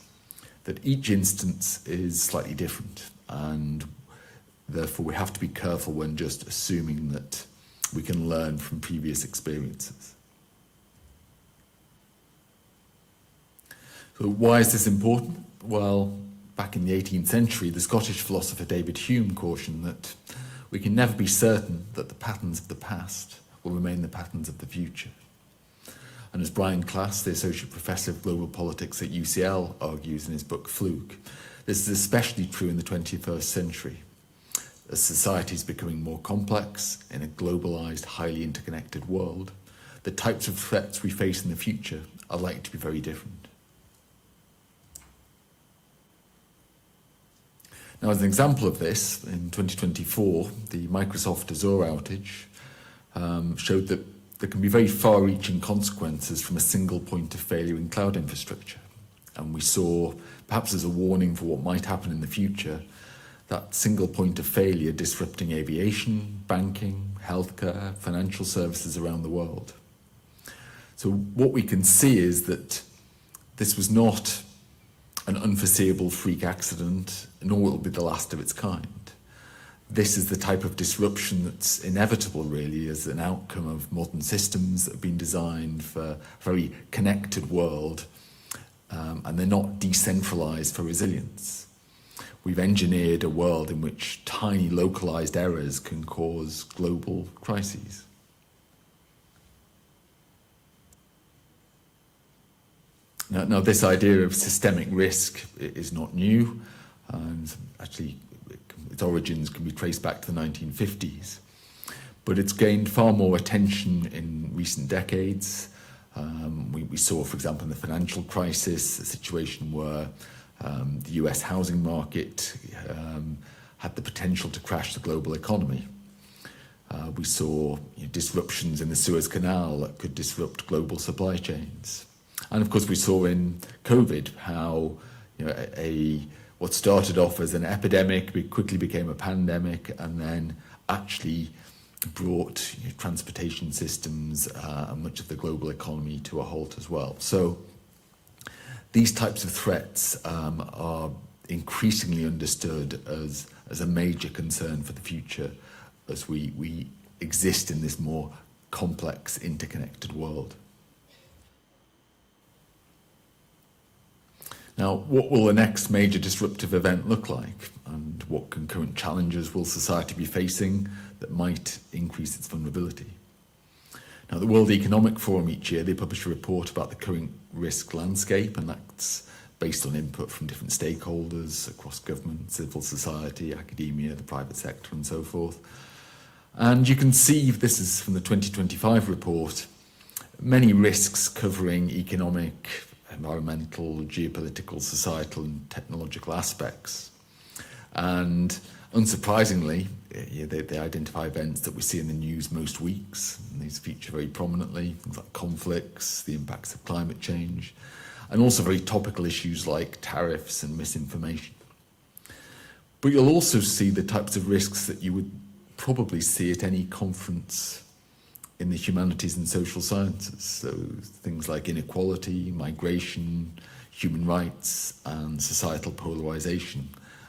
that each instance is slightly different, and therefore we have to be careful when just assuming that we can learn from previous experiences. So why is this important? Well, back in the 18th century, the Scottish philosopher David Hume cautioned that we can never be certain that the patterns of the past will remain the patterns of the future. And as Brian Class, the Associate Professor of Global Politics at UCL, argues in his book Fluke, this is especially true in the 21st century. As society is becoming more complex in a globalized, highly interconnected world, the types of threats we face in the future are likely to be very different. Now, as an example of this, in 2024, the Microsoft Azure outage showed that there can be very far-reaching consequences from a single point of failure in cloud infrastructure. And we saw, perhaps as a warning for what might happen in the future, that single point of failure disrupting aviation, banking, healthcare, financial services around the world. So what we can see is that this was not an unforeseeable freak accident, nor will it be the last of its kind. This is the type of disruption that's inevitable, really, as an outcome of modern systems that have been designed for a very connected world, and they're not decentralized for resilience. We've engineered a world in which tiny localized errors can cause global crises. Now, this idea of systemic risk is not new, and actually its origins can be traced back to the 1950s. But it's gained far more attention in recent decades. We saw, for example, in the financial crisis, a situation where the US housing market had the potential to crash the global economy. We saw disruptions in the Suez Canal that could disrupt global supply chains. And of course, we saw in COVID how what started off as an epidemic quickly became a pandemic, and then actually brought transportation systems and much of the global economy to a halt as well. So these types of threats are increasingly understood as a major concern for the future as we exist in this more complex, interconnected world. Now, what will the next major disruptive event look like? And what concurrent challenges will society be facing that might increase its vulnerability? Now, the World Economic Forum each year, they publish a report about the current risk landscape, and that's based on input from different stakeholders across government, civil society, academia, the private sector, and so forth. And you can see, this is from the 2025 report, many risks covering economic, environmental, geopolitical, societal and technological aspects. And unsurprisingly, they identify events that we see in the news most weeks, and these feature very prominently, things like conflicts, the impacts of climate change, and also very topical issues like tariffs and misinformation. But you'll also see the types of risks that you would probably see at any conference in the humanities and social sciences. So things like inequality, migration, human rights, and societal polarization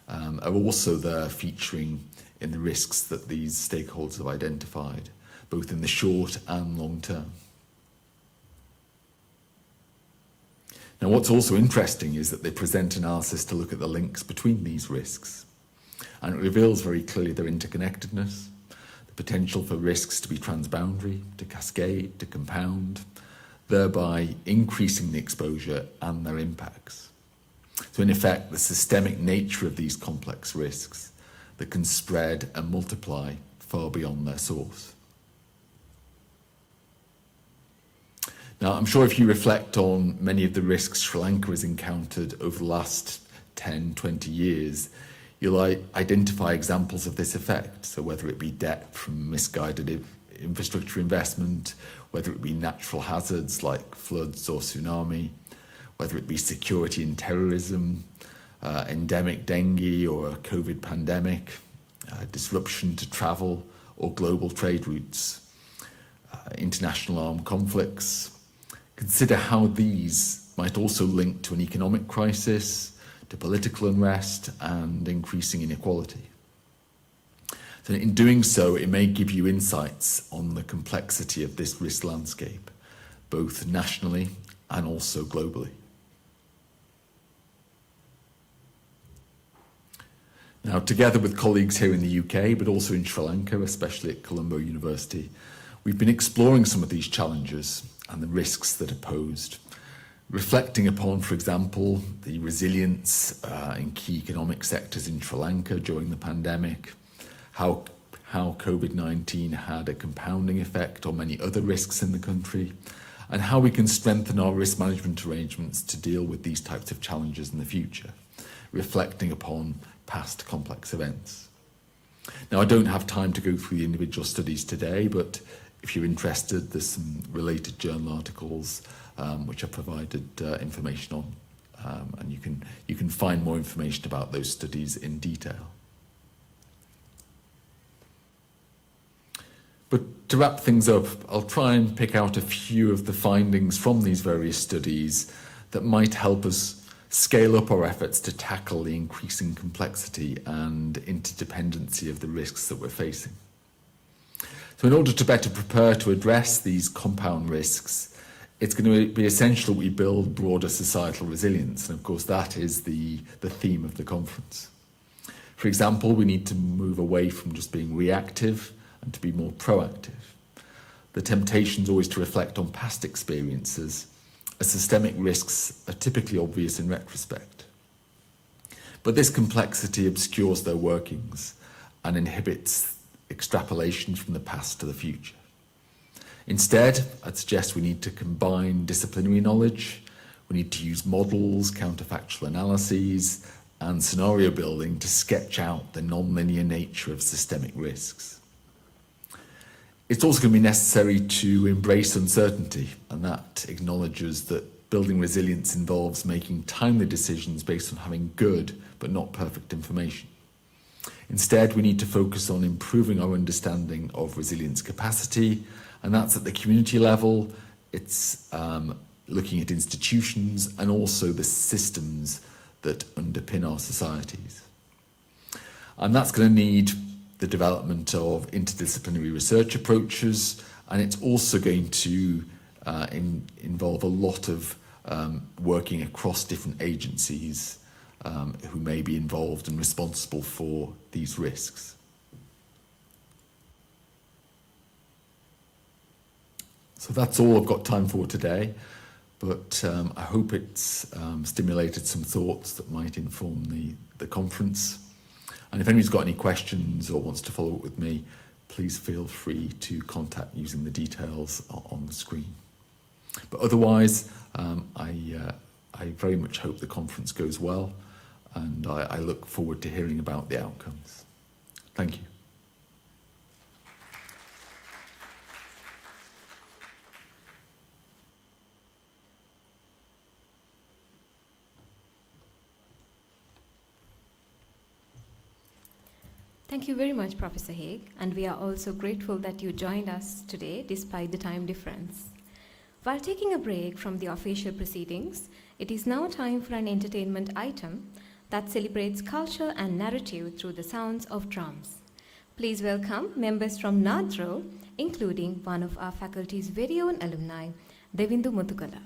are also there featuring in the risks that these stakeholders have identified, both in the short and long term. Now, what's also interesting is that they present analysis to look at the links between these risks, and it reveals very clearly their interconnectedness, potential for risks to be transboundary, to cascade, to compound, thereby increasing the exposure and their impacts. So in effect, the systemic nature of these complex risks that can spread and multiply far beyond their source. Now, I'm sure if you reflect on many of the risks Sri Lanka has encountered over the last 10, 20 years, you'll identify examples of this effect. So whether it be debt from misguided infrastructure investment, whether it be natural hazards like floods or tsunami, whether it be security and terrorism, endemic dengue or a COVID pandemic, disruption to travel or global trade routes, international armed conflicts. Consider how these might also link to an economic crisis, to political unrest and increasing inequality. So in doing so, it may give you insights on the complexity of this risk landscape, both nationally and also globally. Now, together with colleagues here in the UK, but also in Sri Lanka, especially at Colombo University, we've been exploring some of these challenges and the risks that are posed, reflecting upon, for example, the resilience in key economic sectors in Sri Lanka during the pandemic, how COVID-19 had a compounding effect on many other risks in the country, and how we can strengthen our risk management arrangements to deal with these types of challenges in the future, reflecting upon past complex events. Now, I don't have time to go through the individual studies today, but if you're interested, there's some related journal articles which I've provided information on, and you can find more information about those studies in detail. But to wrap things up, I'll try and pick out a few of the findings from these various studies that might help us scale up our efforts to tackle the increasing complexity and interdependency of the risks that we're facing. So in order to better prepare to address these compound risks, it's going to be essential that we build broader societal resilience, and of course that is the theme of the conference. For example, we need to move away from just being reactive and to be more proactive. The temptation is always to reflect on past experiences, as systemic risks are typically obvious in retrospect. But this complexity obscures their workings and inhibits extrapolations from the past to the future. Instead, I'd suggest we need to combine disciplinary knowledge, we need to use models, counterfactual analyses, and scenario building to sketch out the non-linear nature of systemic risks. It's also going to be necessary to embrace uncertainty, and that acknowledges that building resilience involves making timely decisions based on having good but not perfect information. Instead, we need to focus on improving our understanding of resilience capacity, and that's at the community level. It's looking at institutions and also the systems that underpin our societies. And that's going to need the development of interdisciplinary research approaches, and it's also going to involve a lot of working across different agencies who may be involved and responsible for these risks. So that's all I've got time for today, but I hope it's stimulated some thoughts that might inform the conference. And if anybody's got any questions or wants to follow up with me, please feel free to contact using the details on the screen. But otherwise, I very much hope the conference goes well, and I look forward to hearing about the outcomes. Thank you. Thank you very much, Professor Haig, and we are also grateful that you joined us today despite the time difference. While taking a break from the official proceedings, it is now time for an entertainment item that celebrates culture and narrative through the sounds of drums. Please welcome members from Nadro, including one of our faculty's very own alumni, Devindu Muthukala.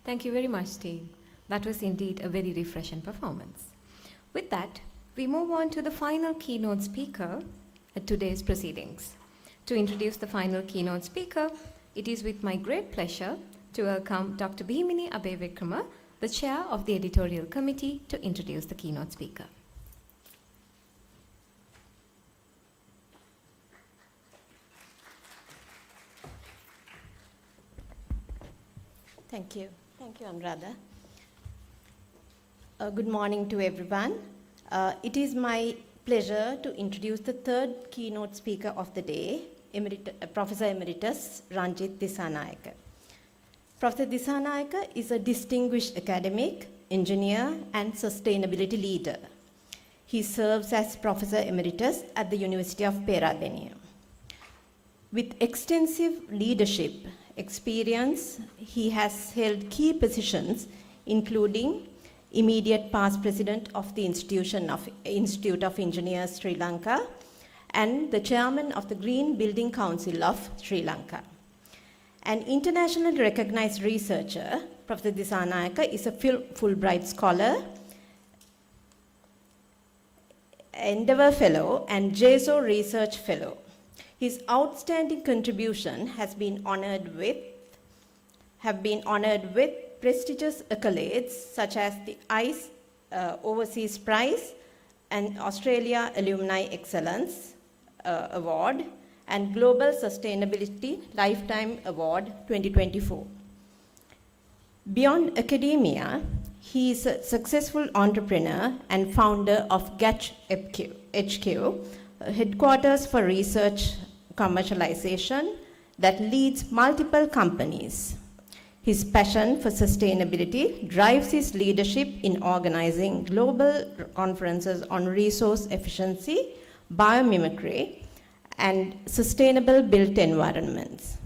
Thank you very much, team. That was indeed a very refreshing performance. With that, we move on to the final keynote speaker at today's proceedings. To introduce the final keynote speaker, it is with my great pleasure to welcome Dr. Bhimini Abeyvikrama, the chair of the editorial committee, to introduce the keynote speaker. Thank you. Thank you, Anuradha. Good morning to everyone. It is my pleasure to introduce the third keynote speaker of the day, Professor Emeritus Ranjit Disanayake. Professor Disanayake is a distinguished academic, engineer, and sustainability leader. He serves as Professor Emeritus at the University of Peradeniya. With extensive leadership experience, he has held key positions, including immediate past president of the Institute of Engineers Sri Lanka and the chairman of the Green Building Council of Sri Lanka. An internationally recognized researcher, Professor Disanayake is a Fulbright Scholar, Endeavour Fellow, and JSO Research Fellow. His outstanding contribution has been honored with have been honored with prestigious accolades such as the ICE Overseas Prize and Australia Alumni Excellence Award and Global Sustainability Lifetime Award 2024. Beyond academia, he is a successful entrepreneur and founder of Gatch HQ, headquarters for research commercialization that leads multiple companies. His passion for sustainability drives his leadership in organizing global conferences on resource efficiency, biomimicry, and sustainable built environments.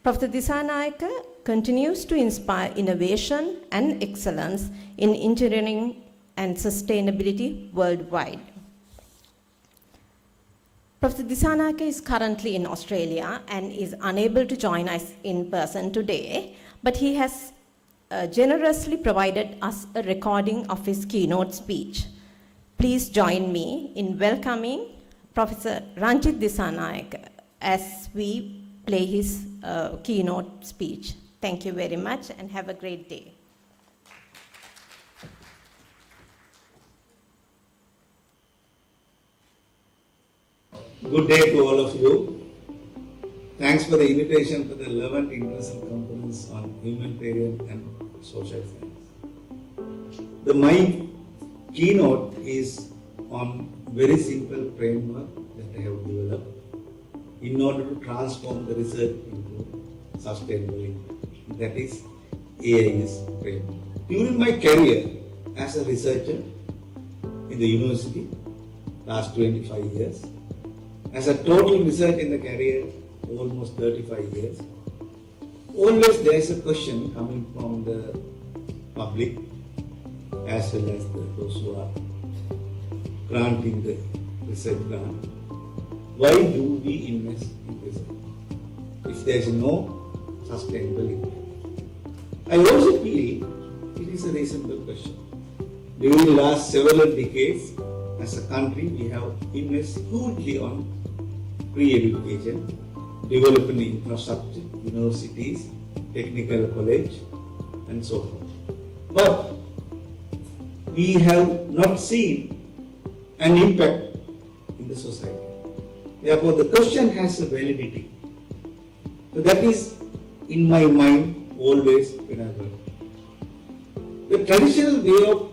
Professor Dissanayake continues to inspire innovation and excellence in engineering and sustainability worldwide. Professor Dissanayake is currently in Australia and is unable to join us in person today, but he has generously provided us a recording of his keynote speech. Please join me in welcoming Professor Ranjit Dissanayake as we play his keynote speech. Thank you very much and have a great day. Good day to all of you. Thanks for the invitation for the 11th International Conference on Humanitarian and Social Science. My keynote is on very simple framework that I have developed in order to transform the research into sustainable impact. That is AIS framework. During my career as a researcher in the university, last 25 years, as a total research in the career, almost 35 years, always there is a question coming from the public as well as those who are granting the research grant. Why do we invest in research if there is no sustainable impact? I also feel it is a reasonable question. During the last several decades, as a country, we have invested hugely on pre-education, developing infrastructure, universities, technical college, and so forth. But we have not seen an impact in the society. Therefore, the question has a validity. So that is in my mind always when I work. The traditional way of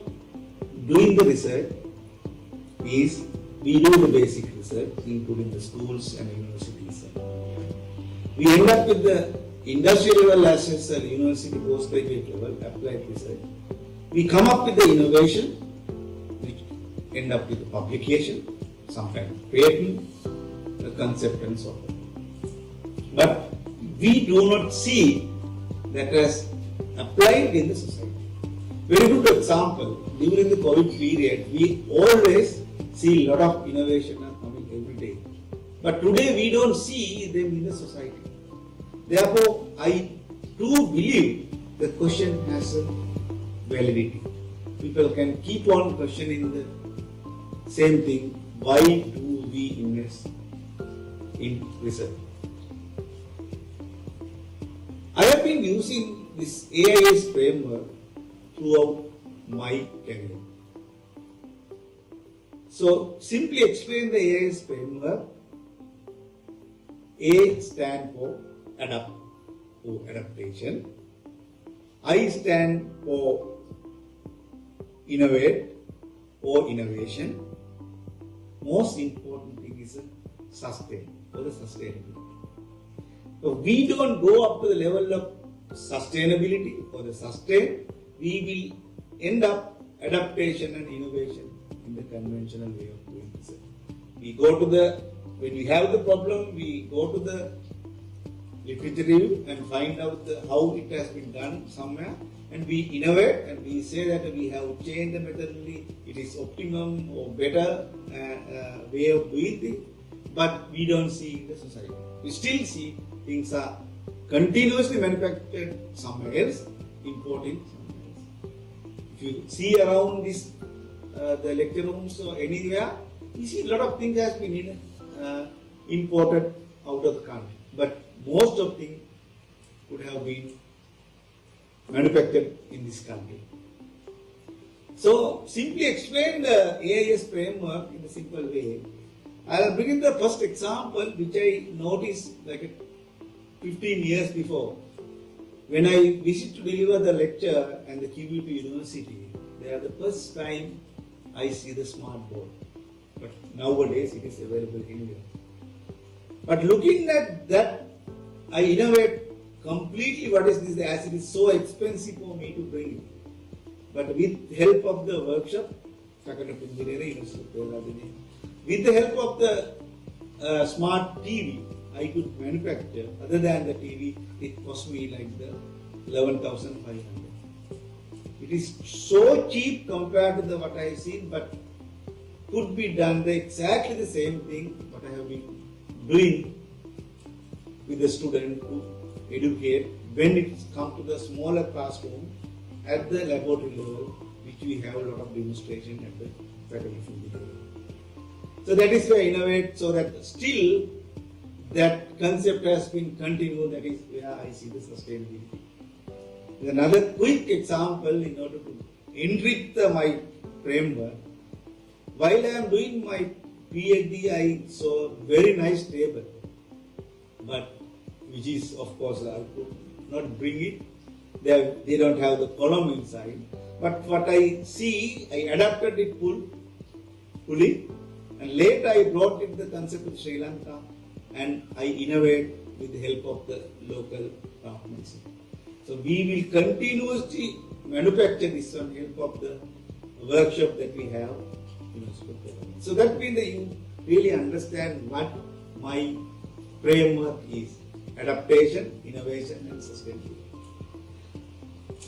doing the research is we do the basic research, including the schools and universities. We end up with the industrial level as well as university postgraduate level applied research. We come up with the innovation, which end up with the publication, some kind of patent, the concept and so on. But we do not see that as applied in the society. Very good example, during the COVID period, we always see a lot of innovation are coming every day. But today we don't see them in the society. Therefore, I do believe the question has a validity. People can keep on questioning the same thing. Why do we invest in research? I have been using this AIS framework throughout my career. So, simply explain the AIS framework. A stand for adapt or adaptation. I stand for innovate or innovation. Most important thing is sustain or the sustainability. So we don't go up to the level of sustainability or the sustain. We will end up adaptation and innovation in the conventional way of doing research. We go to when we have the problem, we go to the literature review and find out how it has been done somewhere, and we innovate and we say that we have changed the methodology, it is optimum or better way of doing things, but we don't see in the society. We still see things are continuously manufactured somewhere else, imported somewhere else. If you see around this, the lecture rooms or anywhere, you see a lot of things has been imported out of the country. But most of things could have been manufactured in this country. So, simply explain the AIS framework in a simple way. I will bring in the first example which I noticed like 15 years before. When I visit to deliver the lecture and the QUT University, they are the first time I see the smart board. But nowadays it is available anywhere. But looking at that, I innovate completely what is this, as it is so expensive for me to bring it. But with help of the workshop, Faculty of Engineering, with the help of the smart TV, I could manufacture. Other than the TV, it cost me like the 11,500. It is so cheap compared to the what I have seen, but could be done exactly the same thing what I have been doing with the student to educate when it comes to the smaller classroom at the laboratory level, which we have a lot of demonstration at the Faculty of Engineering. So that is why I innovate, so that still that concept has been continued. That is where I see the sustainability. Another quick example in order to enrich my framework. While I am doing my PhD, I saw a very nice table, but which is, of course, I could not bring it. They don't have the column inside. But what I see, I adapted it fully, and later I brought in the concept of Sri Lanka, and I innovate with the help of the local craftsmanship. So we will continuously manufacture this on help of the workshop that we have. So that means that you really understand what my framework is: adaptation, innovation, and sustainability.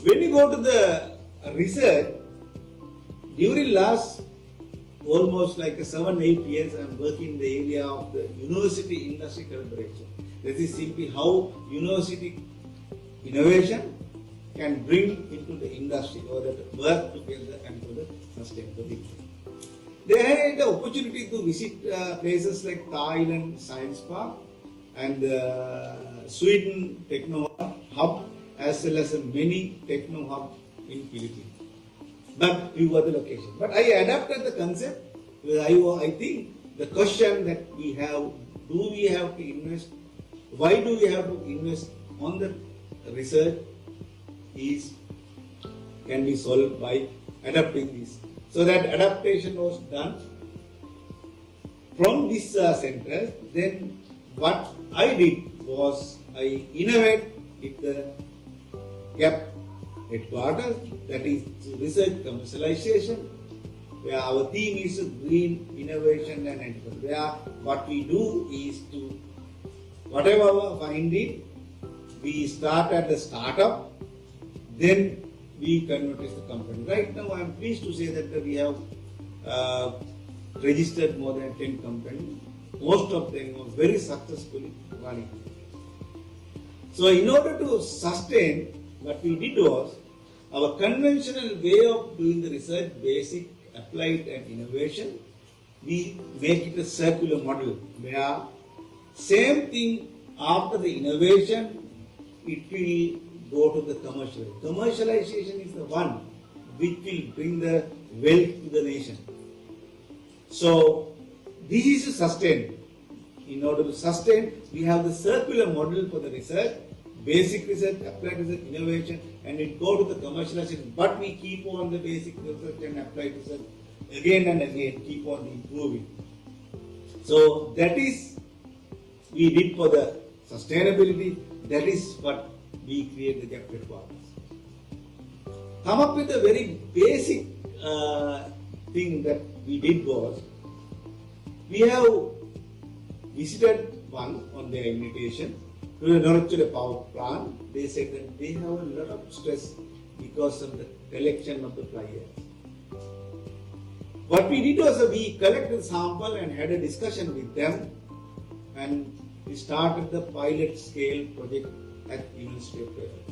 When you go to the research, during last almost like 7-8 years, I am working in the area of the university industry collaboration. This is simply how university innovation can bring into the industry or that work together and for the sustainability. They had the opportunity to visit places like Thailand Science Park and Sweden Techno Hub, as well as many Techno Hub in Philippines. But few other locations. But I adapted the concept. I think the question that we have: do we have to invest? Why do we have to invest on the research? Can be solved by adapting this. So that adaptation was done from this center. Then what I did was I innovate with the GAP headquarters, that is research commercialization, where our theme is green innovation and enterprise. Where what we do is to, whatever we find it, we start at the startup, then we convert as the company. Right now I am pleased to say that we have registered more than 10 companies. Most of them are very successfully running. So in order to sustain, what we did was, our conventional way of doing the research, basic, applied and innovation, we make it a circular model where same thing after the innovation, it will go to the commercialization. Commercialization is the one which will bring the wealth to the nation. So this is to sustain. In order to sustain, we have the circular model for the research, basic research, applied research, innovation, and it go to the commercialization. But we keep on the basic research and applied research again and again, keep on improving. So that is we did for the sustainability. That is what we create the GAP headquarters. Come up with a very basic thing that we did was, we have visited one on their invitation to the Norachula power plant. They said that they have a lot of stress because of the collection of the fly ash. What we did was we collected sample and had a discussion with them, and we started the pilot scale project at University of Kerala.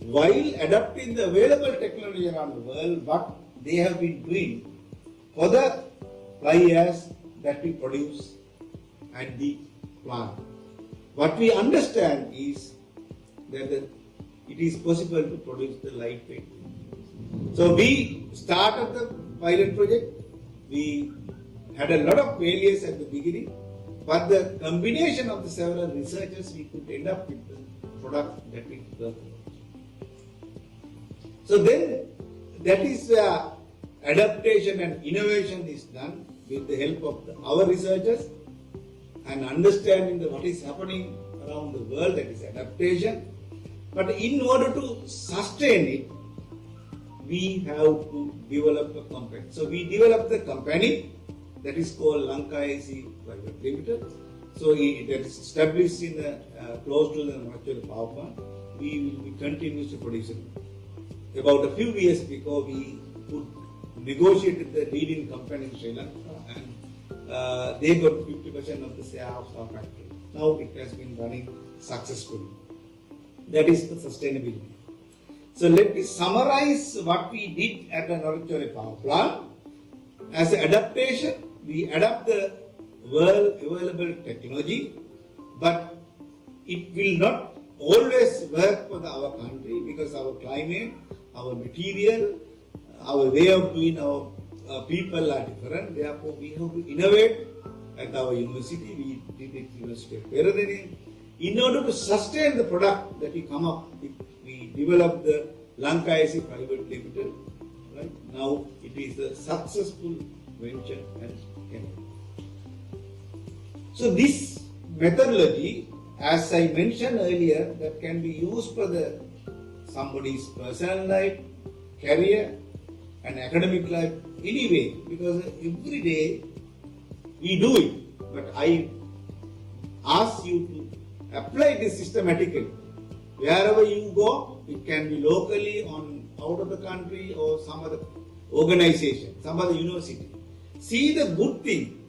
While adapting the available technology around the world, what they have been doing for the fly ash that we produce at the plant. What we understand is that the it is possible to produce the lightweight. So we started the pilot project. We had a lot of failures at the beginning, but the combination of the several researchers, we could end up with the product that we work. So then, that is where adaptation and innovation is done with the help of our researchers and understanding what is happening around the world, that is adaptation. But in order to sustain it, we have to develop a company. So we developed the company that is called Lanka IC Private Limited. So it is established in the, close to the virtual power plant. We will be continuously producing. About a few years ago, we could negotiate with the leading company in Sri Lanka, and they got 50% of the share of our factory. Now it has been running successfully. That is the sustainability. So let me summarize what we did at the Norachore power plant. As an adaptation, we adapt the world available technology, but it will not always work for our country because our climate, our material, our way of doing our people are different. Therefore, we have to innovate at our university. We did it University of Peradeniya. In order to sustain the product that we come up with, we developed the Lanka IC Private Limited. Right now, it is a successful venture and endeavor. So this methodology, as I mentioned earlier, that can be used for somebody's personal life, career, and academic life anyway, because every day we do it. But I ask you to apply this systematically. Wherever you go, it can be locally, out of the country, or some other organization, some other university. See the good thing,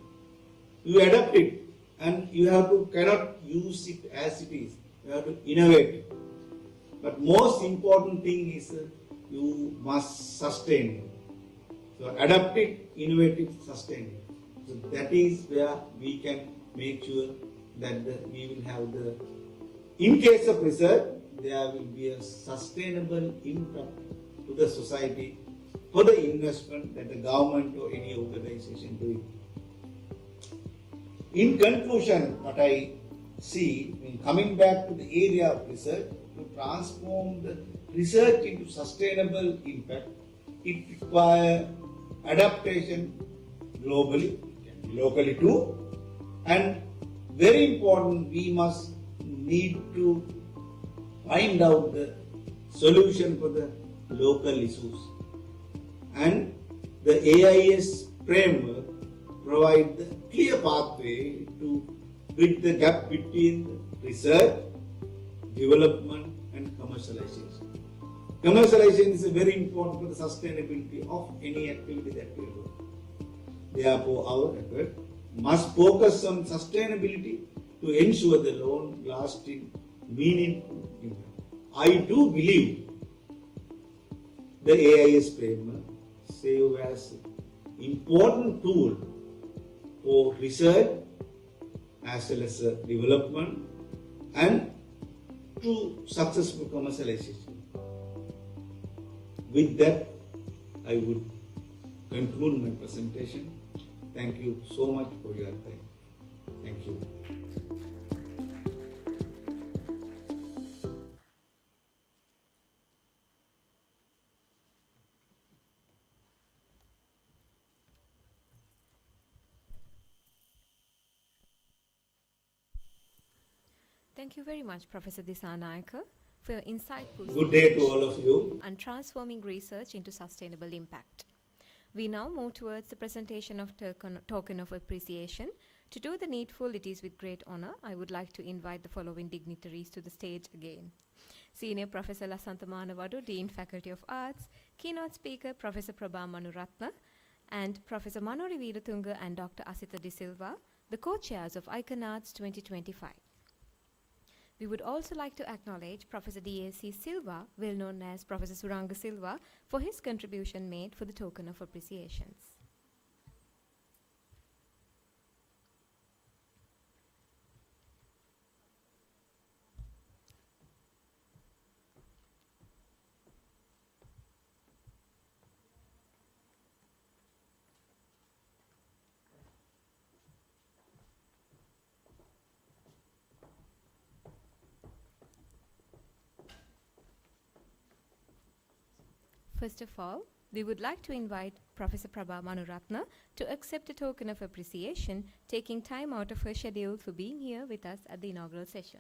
you adapt it, and you cannot use it as it is. You have to innovate it. But most important thing is you must sustain it. So adapt it, innovate it, sustain it. So that is where we can make sure that we will have in case of research, there will be a sustainable impact to the society for the investment that the government or any organization doing. In conclusion, what I see, in coming back to the area of research, to transform the research into sustainable impact, it requires adaptation globally, locally too, and very important, we must need to find out the solution for the local issues. And the AIS framework provides the clear pathway to bridge the gap between research, development, and commercialization. Commercialization is very important for the sustainability of any activity that we do. Therefore, our effort must focus on sustainability to ensure the long-lasting, meaningful impact. I do believe the AIS framework serves as an important tool for research as well as development and to successful commercialization. With that, I would conclude my presentation. Thank you so much for your time. Thank you. Thank you very much, Professor Disanayake, for your insightful Good day to all of you. and transforming research into sustainable impact. We now move towards the presentation of token of appreciation. To do the needful, it is with great honor I would like to invite the following dignitaries to the stage again. Senior Professor Lasantha Manawadu, Dean Faculty of Arts, keynote speaker Professor Prabha Manuratna, and Professor Manori Veeratunga and Dr. Asita De Silva, the co-chairs of Icon Arts 2025. We would also like to acknowledge Professor D.A.C. Silva, well known as Professor Suranga Silva, for his contribution made for the token of appreciations. First of all, we would like to invite Professor Prabha Manuratna to accept a token of appreciation, taking time out of her schedule for being here with us at the inaugural session.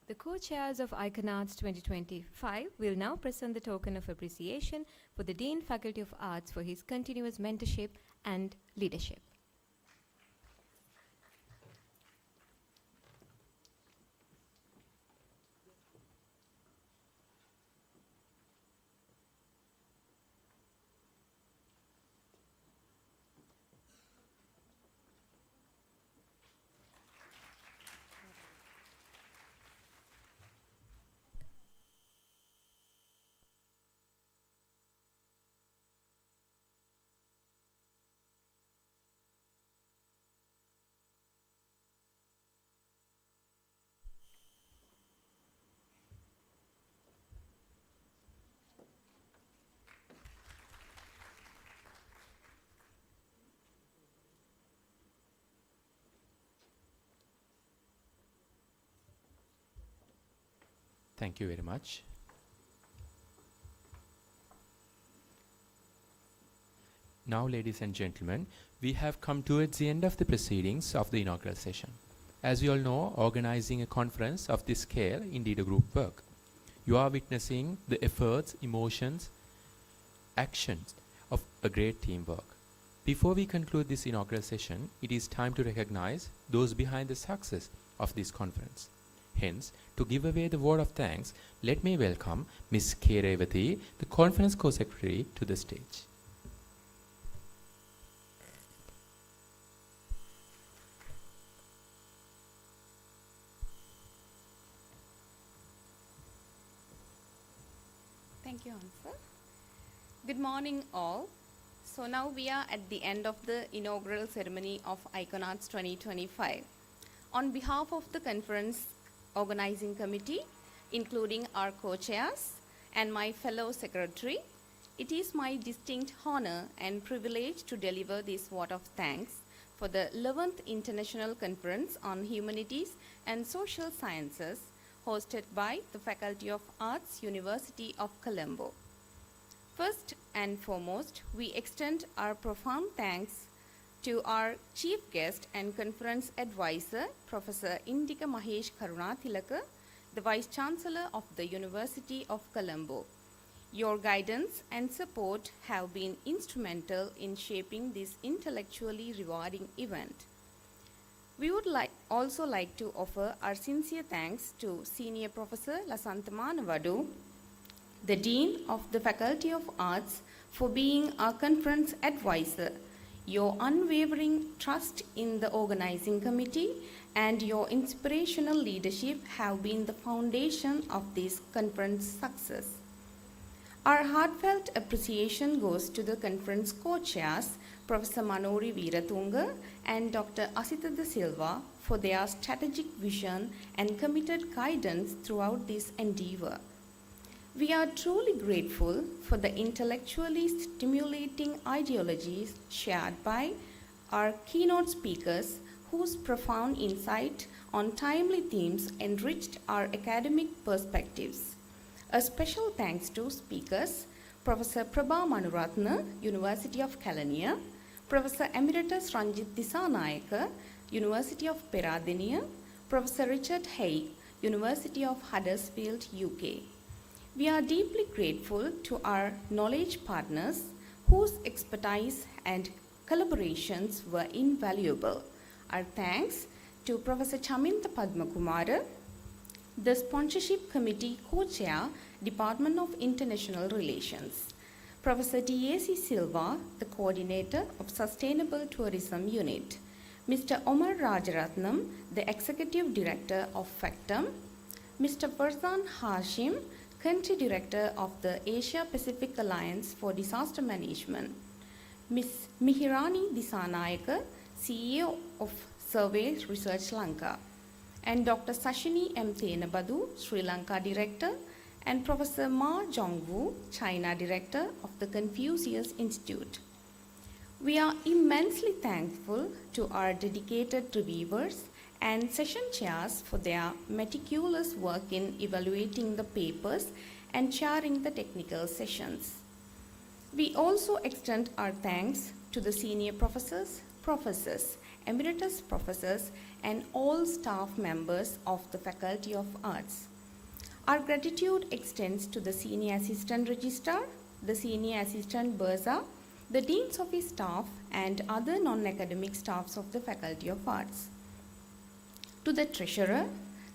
The co-chairs of Iconarts 2025 will now present the token of appreciation for the Dean Faculty of Arts for his continuous mentorship and leadership. Thank you very much. Now, ladies and gentlemen, we have come towards the end of the proceedings of the inaugural session. As you all know, organizing a conference of this scale indeed a group work. You are witnessing the efforts, emotions, actions of a great teamwork. Before we conclude this inaugural session, it is time to recognize those behind the success of this conference. Hence, to give away the word of thanks, let me welcome Ms. K. Revati, the conference co-secretary, to the stage. Thank you, Ansar. Good morning, all. So now we are at the end of the inaugural ceremony of Iconarts 2025. On behalf of the conference organizing committee, including our co-chairs and my fellow secretary, it is my distinct honor and privilege to deliver this vote of thanks for the 11th International Conference on Humanities and Social Sciences, hosted by the Faculty of Arts, University of Colombo. First and foremost, we extend our profound thanks to our chief guest and conference advisor, Professor Indika Mahesh Karunathilaka, the Vice Chancellor of the University of Colombo. Your guidance and support have been instrumental in shaping this intellectually rewarding event. We would also like to offer our sincere thanks to Senior Professor Lasantha Manavadu, the Dean of the Faculty of Arts, for being our conference advisor. Your unwavering trust in the organizing committee and your inspirational leadership have been the foundation of this conference success. Our heartfelt appreciation goes to the conference co-chairs, Professor Manori Veeratunga and Dr. Asita Da Silva, for their strategic vision and committed guidance throughout this endeavor. We are truly grateful for the intellectually stimulating ideologies shared by our keynote speakers, whose profound insight on timely themes enriched our academic perspectives. A special thanks to speakers Professor Prabha Manuratna, University of Kelaniya, Professor Emeritus Ranjit Disanayaka, University of Peradeniya, Professor Richard Haig, University of Huddersfield, UK. We are deeply grateful to our knowledge partners whose expertise and collaborations were invaluable. Our thanks to Professor Chaminta Padmakumara, the Sponsorship Committee Co-Chair, Department of International Relations, Professor D.A.C. Silva, the Coordinator of Sustainable Tourism Unit, Mr. Omar Rajaratnam, the Executive Director of FACTUM, Mr. Farzan Hashim, Country Director of the Asia Pacific Alliance for Disaster Management, Ms. Mihirani Disanayaka, CEO of Survey Research Lanka, and Dr. Sashini M. Thenabadu, Sri Lanka Director, and Professor Ma Zhongwu, China Director of the Confucius Institute. We are immensely thankful to our dedicated reviewers and session chairs for their meticulous work in evaluating the papers and chairing the technical sessions. We also extend our thanks to the senior professors, emeritus professors, and all staff members of the Faculty of Arts. Our gratitude extends to the Senior Assistant Registrar, the Senior Assistant Bursa, the Dean's Office staff, and other non-academic staffs of the Faculty of Arts. To the Treasurer,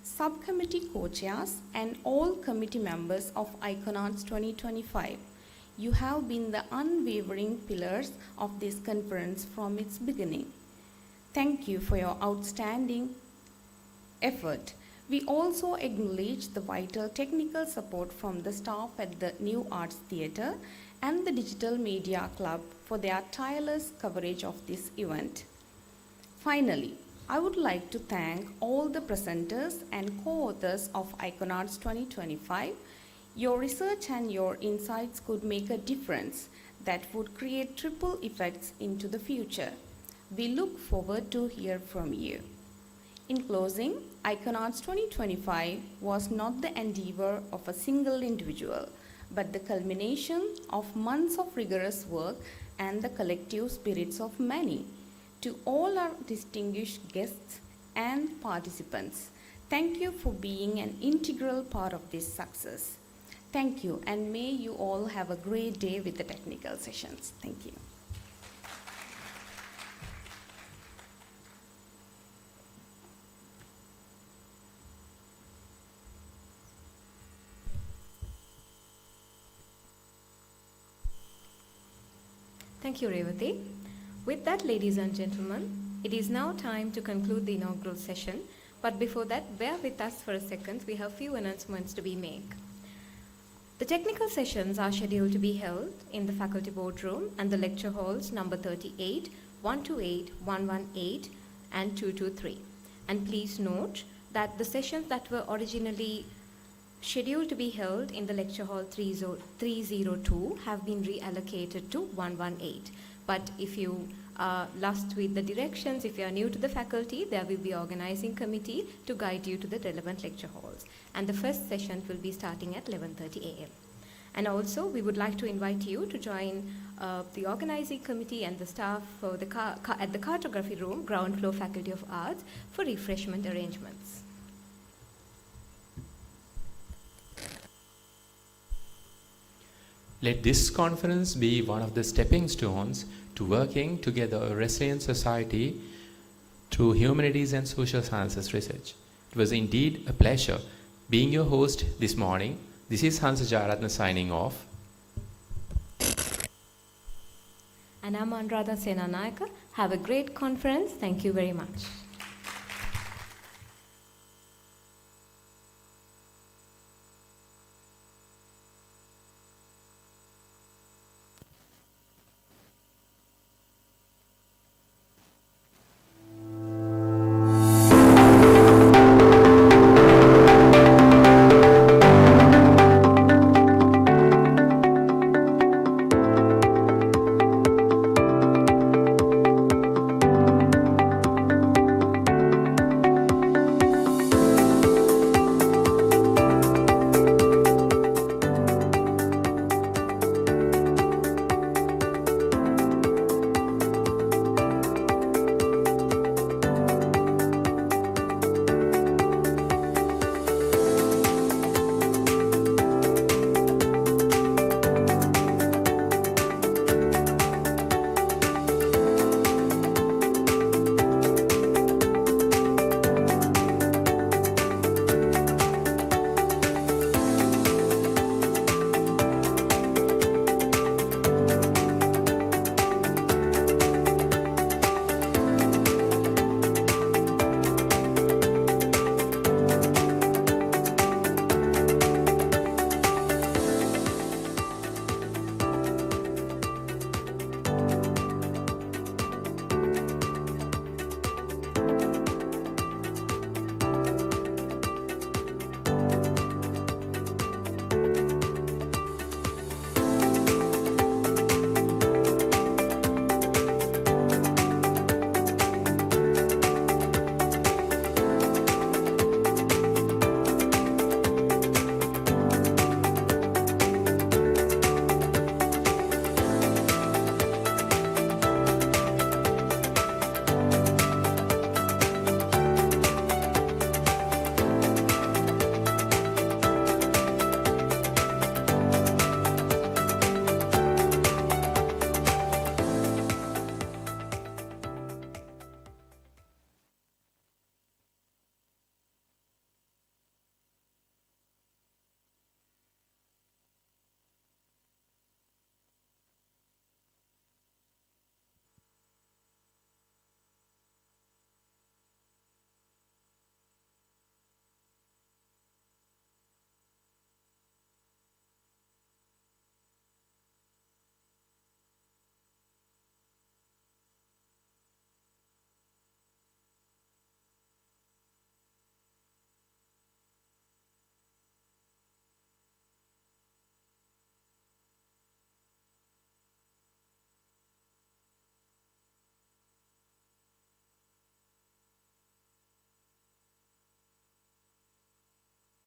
Subcommittee Co-Chairs, and all committee members of Iconauts 2025, you have been the unwavering pillars of this conference from its beginning. Thank you for your outstanding effort. We also acknowledge the vital technical support from the staff at the New Arts Theatre and the Digital Media Club for their tireless coverage of this event. Finally, I would like to thank all the presenters and co-authors of Iconauts 2025. Your research and your insights could make a difference that would create triple effects into the future. We look forward to hear from you. In closing, Iconauts 2025 was not the endeavor of a single individual, but the culmination of months of rigorous work and the collective spirits of many. To all our distinguished guests and participants, thank you for being an integral part of this success. Thank you, and may you all have a great day with the technical sessions. Thank you. Thank you, Revati. With that, ladies and gentlemen, it is now time to conclude the inaugural session. But before that, bear with us for a second. We have few announcements to be made. The technical sessions are scheduled to be held in the faculty boardroom and the lecture halls number 38, 128, 118, and 223. And please note that the sessions that were originally scheduled to be held in the lecture hall 302 have been reallocated to 118. But if you are lost with the directions, if you are new to the faculty, there will be organizing committee to guide you to the relevant lecture halls. And the first session will be starting at 11:30 a.m. And also, we would like to invite you to join the organizing committee and the staff for at the cartography room, ground floor Faculty of Arts, for refreshment arrangements. Let this conference be one of the stepping stones to working together a resilient society through humanities and social sciences research. It was indeed a pleasure being your host this morning. This is Hansa Jayaratna signing off. And I'm Anuradha Senanayaka. Have a great conference. Thank you very much.